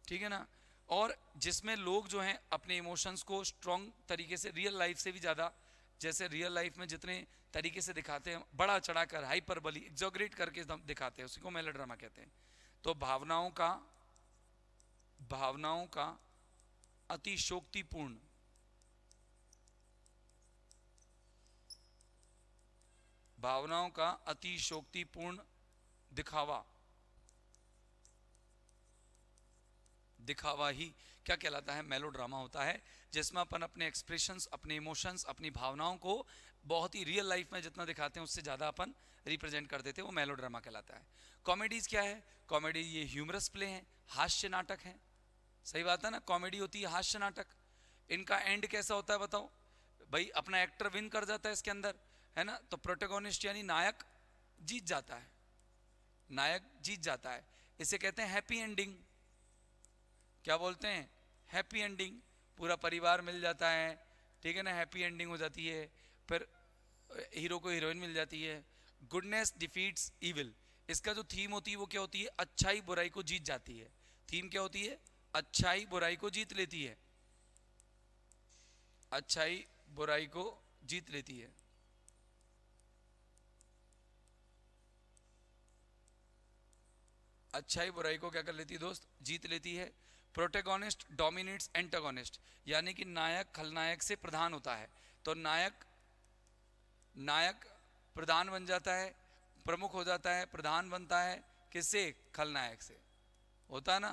ठीक है ना। और जिसमें लोग जो हैं अपने इमोशंस को स्ट्रॉन्ग तरीके से, रियल लाइफ से भी ज़्यादा, जैसे रियल लाइफ में जितने तरीके से दिखाते हैं, बड़ा चढ़ाकर, हाइपरबली, एग्जॉगरेट करके दिखाते हैं, उसी को मेलोड्रामा कहते हैं। तो भावनाओं का अतिशोक्तिपूर्ण, भावनाओं का अतिशोक्तिपूर्ण दिखावा, दिखावा ही क्या कहलाता है, मेलोड्रामा होता है, जिसमें अपन अपने एक्सप्रेशंस, अपने इमोशंस, अपनी भावनाओं को बहुत ही रियल लाइफ में जितना दिखाते हैं उससे ज़्यादा अपन रिप्रेजेंट कर देते हैं, वो मेलोड्रामा कहलाता है। कॉमेडीज क्या है, कॉमेडी ये ह्यूमरस प्ले हैं, हास्य नाटक हैं। सही बात है ना, कॉमेडी होती है हास्य नाटक। इनका एंड कैसा होता है बताओ भाई, अपना एक्टर विन कर जाता है इसके अंदर, है ना, तो प्रोटेगोनिस्ट यानी नायक जीत जाता है, नायक जीत जाता है, इसे कहते हैं हैप्पी एंडिंग। क्या बोलते हैं, हैप्पी एंडिंग, पूरा परिवार मिल जाता है, ठीक है ना, हैप्पी एंडिंग हो जाती है। फिर हीरो को हीरोइन मिल जाती है। गुडनेस डिफीट्स इविल, इसका जो थीम होती है वो क्या होती है, अच्छाई बुराई को जीत जाती है। थीम क्या होती है, अच्छाई बुराई को जीत लेती है, अच्छाई बुराई को जीत लेती है। अच्छाई बुराई को क्या कर लेती है दोस्त, जीत लेती है। प्रोटेगोनिस्ट डोमिनेट्स एंटागोनिस्ट, यानी कि नायक खलनायक से प्रधान होता है, तो नायक नायक प्रधान बन जाता है, प्रमुख हो जाता है, प्रधान बनता है, किससे, खलनायक से, होता है ना,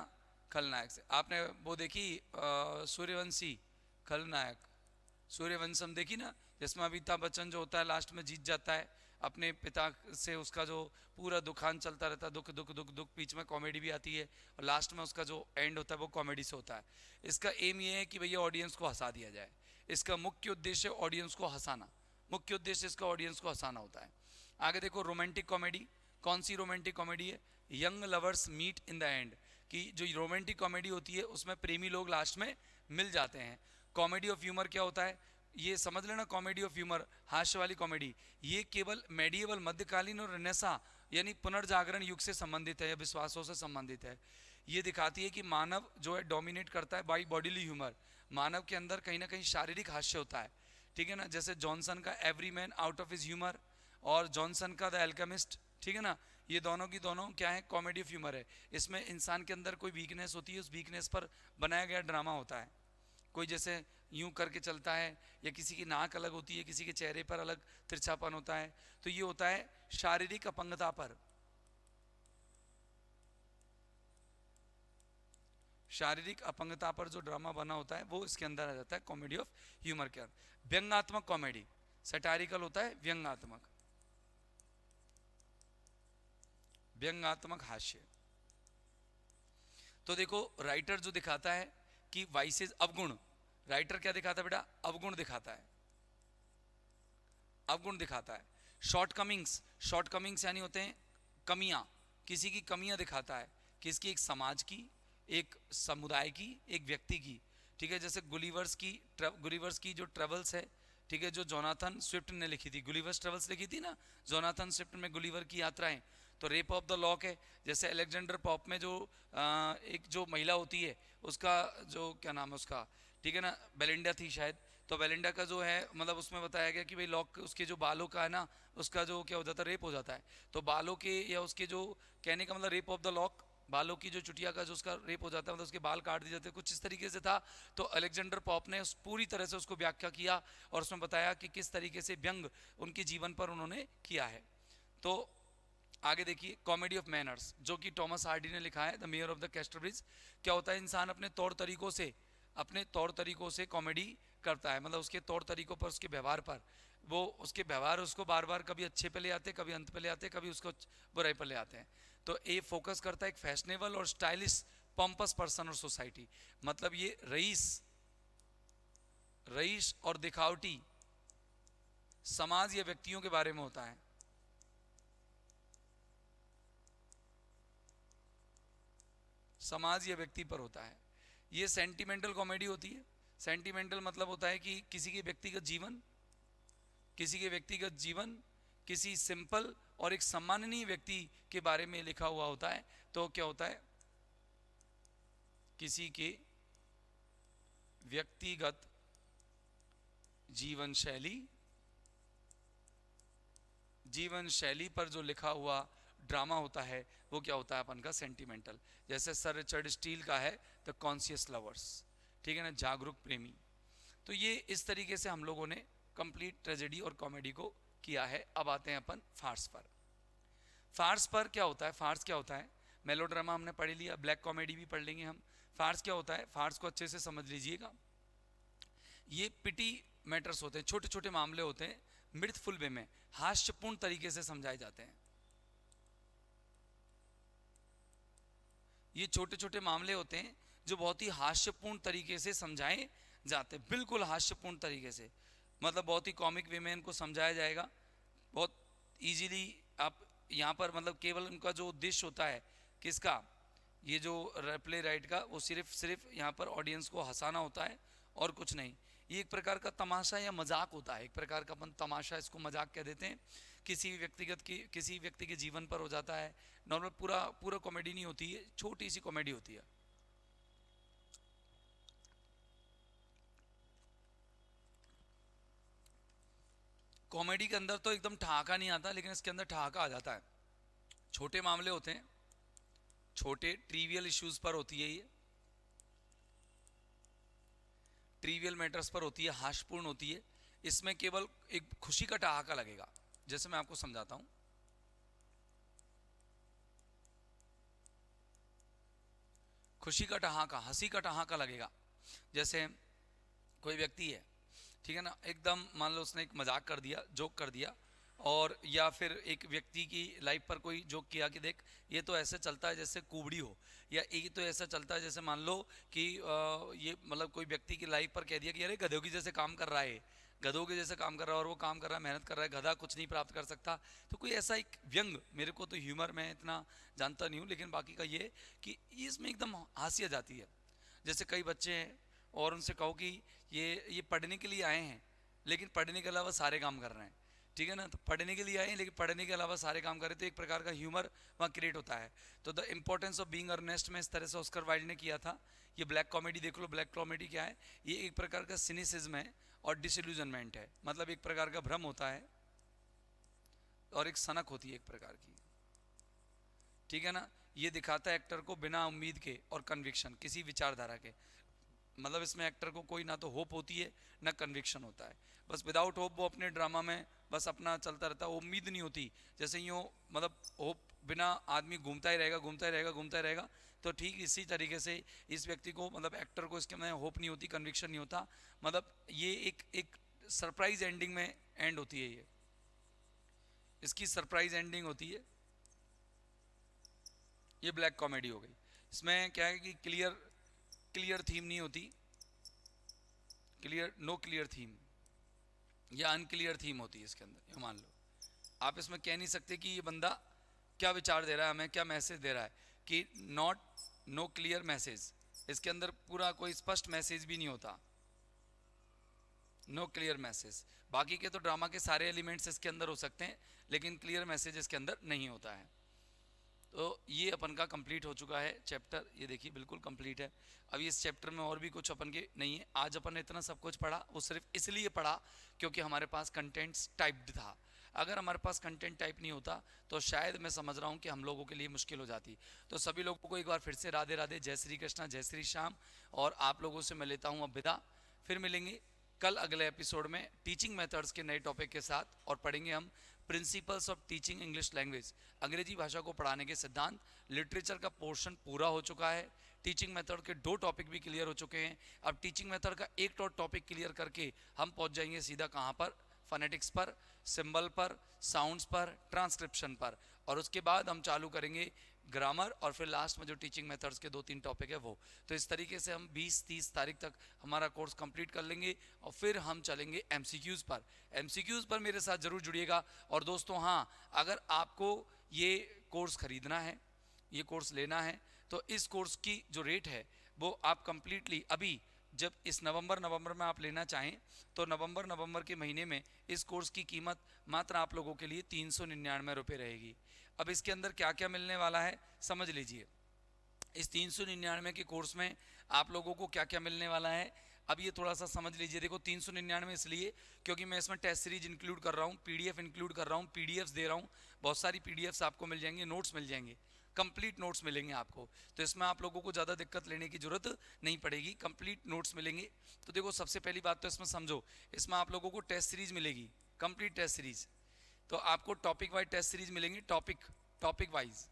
खलनायक से। आपने वो देखी सूर्यवंशी, खलनायक, सूर्यवंशम देखी ना, जिसमें अमिताभ बच्चन जो होता है लास्ट में जीत जाता है अपने पिता से, उसका जो पूरा दुखान चलता रहता है, दुख दुख दुख दुख, बीच में कॉमेडी भी आती है, और लास्ट में उसका जो एंड होता है वो कॉमेडी से होता है। इसका एम ये है कि भैया ऑडियंस को हंसा दिया जाए, इसका मुख्य उद्देश्य ऑडियंस को हंसाना, मुख्य उद्देश्य इसका ऑडियंस को हंसाना होता है। आगे देखो रोमांटिक कॉमेडी, कौन सी रोमांटिक कॉमेडी है, young lovers meet in the end, कि जो रोमांटिक कॉमेडी होती है उसमें प्रेमी लोग लास्ट में मिल जाते हैं। कॉमेडी ऑफ ह्यूमर क्या होता है, ये समझ लेना, कॉमेडी ऑफ ह्यूमर, हास्य वाली कॉमेडी, ये केवल मेडिएवल मध्यकालीन और रेनेसां यानी पुनर्जागरण युग से संबंधित है या विश्वासों से संबंधित है। ये दिखाती है कि मानव जो है डोमिनेट करता है बाई बॉडीली ह्यूमर, मानव के अंदर कहीं ना कहीं शारीरिक हास्य होता है, ठीक है ना, जैसे जॉनसन का every man out of his humour और जॉनसन का द एल्केमिस्ट, ठीक है ना, ये दोनों की दोनों क्या है, कॉमेडी ऑफ ह्यूमर है। इसमें इंसान के अंदर कोई वीकनेस होती है, उस वीकनेस पर बनाया गया ड्रामा होता है। कोई जैसे यूं करके चलता है, या किसी की नाक अलग होती है, किसी के चेहरे पर अलग तिरछापन होता है, तो ये होता है शारीरिक अपंगता पर, शारीरिक अपंगता पर जो ड्रामा बना होता है वो इसके अंदर आ जाता है कॉमेडी ऑफ ह्यूमर के अंदर। व्यंग्यात्मक कॉमेडी, सटारिकल होता है, व्यंग्यात्मक, व्यंग्यात्मक हास्य। तो देखो राइटर जो दिखाता है कि वाइसेस अवगुण, राइटर क्या दिखाता है बेटा, अवगुण दिखाता है, अवगुण दिखाता है। शॉर्टकमिंग्स, शॉर्टकमिंग्स यानी होते हैं कमियां, किसी की कमियां दिखाता है, किसकी, एक समाज की, एक समुदाय की, एक व्यक्ति की, ठीक है। जैसे गुलिवर्स की जो ट्रेवल्स है, ठीक है, जो जोनाथन स्विफ्ट ने लिखी थी, गुलिवर्स ट्रेवल्स लिखी थी ना जोनाथन स्विफ्ट में, गुलिवर की यात्राएं, तो रेप ऑफ द लॉक है। जैसे अलेक्जेंडर पॉप में जो एक जो महिला होती है उसका जो क्या नाम है उसका, ठीक है ना, बेलिंडा थी शायद, तो बेलिंडा का जो है मतलब उसमें बताया गया कि भाई लॉक, उसके जो बालों का है ना, उसका जो क्या हो जाता है, रेप हो जाता है, तो बालों के या उसके जो कहने का मतलब रेप ऑफ द लॉक, बालों की जो चुटिया का जो उसका रेप हो जाता है, मतलब उसके बाल काट दिए जाते हैं, कुछ इस तरीके से था। तो अलेक्जेंडर पॉप ने उस पूरी तरह से उसको व्याख्या किया और उसमें बताया कि किस तरीके से व्यंग उनके जीवन पर उन्होंने किया है। तो आगे देखिए कॉमेडी ऑफ मैनर्स, जो कि टॉमस हार्डी ने लिखा है, the mayor of the Casterbridge. क्या होता है, इंसान अपने तौर तरीकों से कॉमेडी करता है, मतलब उसके तौर तरीकों पर, उसके व्यवहार पर, वो उसके व्यवहार उसको बार बार कभी अच्छे पे ले आते, कभी अंत पे ले आते, कभी उसको बुराई पर ले आते हैं। तो ये फोकस करता है एक फैशनेबल और स्टाइलिश पॉम्पस पर्सन और सोसाइटी, मतलब ये रईस और दिखावटी समाज या व्यक्तियों के बारे में होता है। समाज या व्यक्ति पर होता है। ये सेंटिमेंटल कॉमेडी होती है। सेंटिमेंटल मतलब होता है कि किसी के व्यक्तिगत जीवन किसी सिंपल और एक सम्माननीय व्यक्ति के बारे में लिखा हुआ होता है। तो क्या होता है, किसी के व्यक्तिगत जीवन शैली पर जो लिखा हुआ ड्रामा होता है वो क्या होता है अपन का, सेंटिमेंटल। जैसे सर रिचर्ड स्टील का है द कॉन्शियस लवर्स, ठीक है ना, जागरूक प्रेमी। तो ये इस तरीके से हम लोगों ने कंप्लीट ट्रेजेडी और कॉमेडी को किया है। अब आते हैं अपन फार्स पर। फार्स पर क्या होता है, फार्स क्या होता है, मेलोड्रामा हमने पढ़ लिया, ब्लैक कॉमेडी भी पढ़ लेंगे हम। फार्स क्या होता है, फार्स को अच्छे से समझ लीजिएगा। ये पिटी मैटर्स होते हैं, छोटे छोटे मामले होते हैं, मिर्थफुल वे में, हास्यपूर्ण तरीके से समझाए जाते हैं। ये छोटे छोटे मामले होते हैं जो बहुत ही हास्यपूर्ण तरीके से समझाए जाते हैं, बिल्कुल हास्यपूर्ण तरीके से, मतलब बहुत ही कॉमिक वे में इनको समझाया जाएगा, बहुत इजीली। आप यहाँ पर मतलब केवल उनका जो उद्देश्य होता है किसका, ये जो प्ले राइट का, वो सिर्फ यहाँ पर ऑडियंस को हंसाना होता है और कुछ नहीं। ये एक प्रकार का तमाशा या मजाक होता है, एक प्रकार का अपन तमाशा, इसको मजाक कह देते हैं। किसी व्यक्ति के जीवन पर हो जाता है, नॉर्मल पूरा कॉमेडी नहीं होती है, छोटी सी कॉमेडी होती है। कॉमेडी के अंदर तो एकदम ठहाका नहीं आता, लेकिन इसके अंदर ठहाका आ जाता है। छोटे मामले होते हैं, छोटे ट्रिवियल इश्यूज पर होती है, ये ट्रिवियल मैटर्स पर होती है, हास्यपूर्ण होती है। इसमें केवल एक खुशी का ठहाका लगेगा, जैसे मैं आपको समझाता हूं। खुशी का ठहाका, हंसी का ठहाका लगेगा। जैसे कोई व्यक्ति है, ठीक है ना, एकदम मान लो उसने एक मजाक कर दिया, जोक कर दिया, और या फिर एक व्यक्ति की लाइफ पर कोई जोक किया कि देख ये तो ऐसे चलता है जैसे कुबड़ी हो, या ये तो ऐसा चलता है जैसे मान लो कि ये मतलब कोई व्यक्ति की लाइफ पर कह दिया कि अरे गधों की जैसे काम कर रहा है, गधों के जैसे काम कर रहा है, और वो काम कर रहा है, मेहनत कर रहा है, गधा कुछ नहीं प्राप्त कर सकता। तो कोई ऐसा एक व्यंग, मेरे को तो ह्यूमर मैं इतना जानता नहीं हूँ, लेकिन बाकी का ये कि इसमें एकदम हंसी आ जाती है। जैसे कई बच्चे हैं और उनसे कहो कि ये पढ़ने के लिए आए हैं, लेकिन पढ़ने के अलावा सारे काम कर रहे हैं, ठीक है ना, तो पढ़ने के लिए आए हैं लेकिन पढ़ने के अलावा सारे काम कर रहे, तो एक प्रकार का ह्यूमर वहाँ क्रिएट होता है। तो the importance of being earnest में इस तरह से ऑस्कर वाइल्ड ने किया था। ये ब्लैक कॉमेडी देख लो, ब्लैक कॉमेडी क्या है, ये एक प्रकार का सिनिसिज्म है और डिसइल्यूजनमेंट है, मतलब एक प्रकार का भ्रम होता है और एक सनक होती है एक प्रकार की, ठीक है ना। ये दिखाता है एक्टर को बिना उम्मीद के और कन्विक्शन, किसी विचारधारा के, मतलब इसमें एक्टर को कोई ना तो होप होती है ना कन्विक्शन होता है, बस विदाउट होप वो अपने ड्रामा में बस अपना चलता रहता है, उम्मीद नहीं होती। जैसे यूँ मतलब होप बिना आदमी घूमता ही रहेगा, घूमता ही रहेगा, घूमता ही रहेगा, तो ठीक इसी तरीके से इस व्यक्ति को, मतलब एक्टर को, इसके में होप नहीं होती, कन्विक्शन नहीं होता, मतलब ये एक सरप्राइज एंडिंग में एंड होती है, ये इसकी सरप्राइज एंडिंग होती है। ये ब्लैक कॉमेडी हो गई। इसमें क्या है कि क्लियर थीम नहीं होती, नो क्लियर थीम या अनक्लियर थीम होती है इसके अंदर। ये मान लो आप इसमें कह नहीं सकते कि ये बंदा क्या विचार दे रहा है, हमें क्या मैसेज दे रहा है, कि नो क्लियर मैसेज, इसके अंदर पूरा कोई स्पष्ट मैसेज भी नहीं होता, नो क्लियर मैसेज। बाकी के तो ड्रामा के सारे एलिमेंट्स इसके अंदर हो सकते हैं, लेकिन क्लियर मैसेज इसके अंदर नहीं होता है। तो ये अपन का कंप्लीट हो चुका है चैप्टर, ये देखिए बिल्कुल कंप्लीट है। अभी इस चैप्टर में और भी कुछ अपन के नहीं है। आज अपन ने इतना सब कुछ पढ़ा, वो सिर्फ इसलिए पढ़ा क्योंकि हमारे पास कंटेंट्स टाइप्ड था। अगर हमारे पास कंटेंट टाइप नहीं होता तो शायद मैं समझ रहा हूँ कि हम लोगों के लिए मुश्किल हो जाती। तो सभी लोगों को एक बार फिर से राधे राधे, जय श्री कृष्णा, जय श्री श्याम, और आप लोगों से मैं लेता हूँ अब विदा। फिर मिलेंगे कल अगले एपिसोड में टीचिंग मेथड्स के नए टॉपिक के साथ, और पढ़ेंगे हम principles of teaching English language, अंग्रेजी भाषा को पढ़ाने के सिद्धांत। लिटरेचर का पोर्शन पूरा हो चुका है, टीचिंग मेथड के 2 टॉपिक भी क्लियर हो चुके हैं। अब टीचिंग मेथड का एक और टॉपिक क्लियर करके हम पहुंच जाएंगे सीधा कहाँ पर, फोनेटिक्स पर, सिंबल पर, साउंड्स पर, ट्रांसक्रिप्शन पर, और उसके बाद हम चालू करेंगे ग्रामर, और फिर लास्ट में जो टीचिंग मेथड्स के 2-3 टॉपिक है वो। तो इस तरीके से हम 20-30 तारीख तक हमारा कोर्स कंप्लीट कर लेंगे, और फिर हम चलेंगे एमसीक्यूज़ पर। एमसीक्यूज़ पर मेरे साथ ज़रूर जुड़िएगा। और दोस्तों हाँ, अगर आपको ये कोर्स ख़रीदना है, ये कोर्स लेना है, तो इस कोर्स की जो रेट है वो आप कंप्लीटली अभी, जब इस नवंबर में आप लेना चाहें तो नवंबर के महीने में इस कोर्स की कीमत मात्र आप लोगों के लिए 399 रुपये रहेगी। अब इसके अंदर क्या क्या मिलने वाला है समझ लीजिए। इस 399 के कोर्स में आप लोगों को क्या क्या मिलने वाला है, अब ये थोड़ा सा समझ लीजिए। देखो 399 इसलिए क्योंकि मैं इसमें टेस्ट सीरीज इंक्लूड कर रहा हूँ, पीडीएफ इंक्लूड कर रहा हूँ, पीडीएफ्स दे रहा हूँ, बहुत सारी पीडीएफ्स आपको मिल जाएंगे, नोट्स मिल जाएंगे, कंप्लीट नोट्स मिलेंगे आपको। तो इसमें आप लोगों को ज़्यादा दिक्कत लेने की जरूरत नहीं पड़ेगी, कंप्लीट नोट्स मिलेंगे। तो देखो सबसे पहली बात तो इसमें समझो, इसमें आप लोगों को टेस्ट सीरीज मिलेगी, कंप्लीट टेस्ट सीरीज। तो आपको टॉपिक वाइज टेस्ट सीरीज मिलेंगी, टॉपिक वाइज,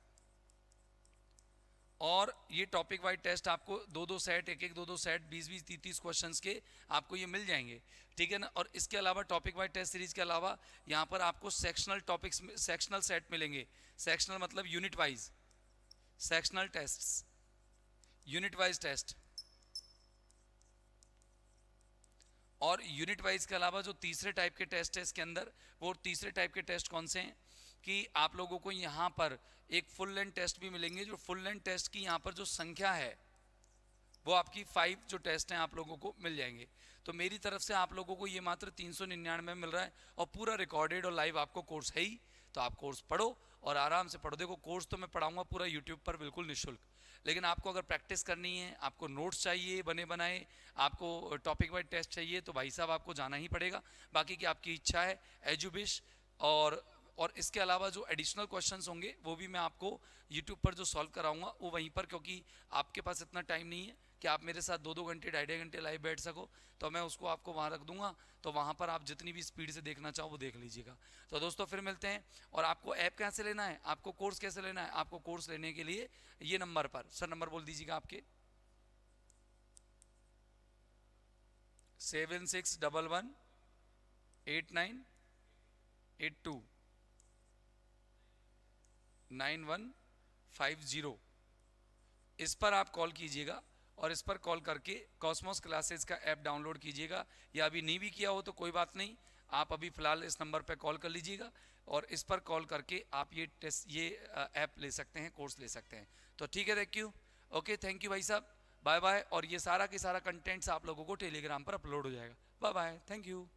और ये टॉपिक वाइज टेस्ट आपको दो सेट, दो सेट 20-20, 30-30 क्वेश्चंस के आपको ये मिल जाएंगे, ठीक है ना। और इसके अलावा टॉपिक वाइज टेस्ट सीरीज के अलावा यहाँ पर आपको सेक्शनल टॉपिक्स, सेक्शनल सेट मिलेंगे। सेक्शनल मतलब unit wise, sectional tests, unit wise test. और यूनिट वाइज के अलावा जो तीसरे टाइप के टेस्ट है इसके अंदर, वो तीसरे टाइप के टेस्ट कौन से हैं कि आप लोगों को यहाँ पर एक फुल लेंथ टेस्ट भी मिलेंगे। जो फुल लेंथ टेस्ट की यहाँ पर जो संख्या है वो आपकी 5 जो टेस्ट हैं आप लोगों को मिल जाएंगे। तो मेरी तरफ से आप लोगों को ये मात्र 399 मिल रहा है और पूरा रिकॉर्डेड और लाइव आपको कोर्स है ही। तो आप कोर्स पढ़ो और आराम से पढ़ो। देखो कोर्स तो मैं पढ़ाऊंगा पूरा यूट्यूब पर बिल्कुल निःशुल्क, लेकिन आपको अगर प्रैक्टिस करनी है, आपको नोट्स चाहिए बने बनाए, आपको टॉपिक वाइज टेस्ट चाहिए, तो भाई साहब आपको जाना ही पड़ेगा। बाकी की आपकी इच्छा है। एजुबिश और इसके अलावा जो एडिशनल क्वेश्चंस होंगे वो भी मैं आपको यूट्यूब पर जो सॉल्व कराऊंगा वो वहीं पर, क्योंकि आपके पास इतना टाइम नहीं है कि आप मेरे साथ 2-2 घंटे 2.5 घंटे लाइव बैठ सको, तो मैं उसको आपको वहाँ रख दूंगा। तो वहाँ पर आप जितनी भी स्पीड से देखना चाहो वो देख लीजिएगा। तो दोस्तों फिर मिलते हैं। और आपको ऐप कैसे लेना है, आपको कोर्स कैसे लेना है, आपको कोर्स लेने के लिए ये नंबर पर, सर नंबर बोल दीजिएगा आपके, 761189829150। इस पर आप कॉल कीजिएगा और इस पर कॉल करके कॉस्मोस क्लासेस का ऐप डाउनलोड कीजिएगा। या अभी नहीं भी किया हो तो कोई बात नहीं, आप अभी फ़िलहाल इस नंबर पर कॉल कर लीजिएगा और इस पर कॉल करके आप ये ऐप ले सकते हैं, कोर्स ले सकते हैं। तो ठीक है, thank you, okay, thank you भाई साहब, बाय बाय। और ये सारा की सारा कंटेंट्स आप लोगों को टेलीग्राम पर अपलोड हो जाएगा। Bye bye, thank you.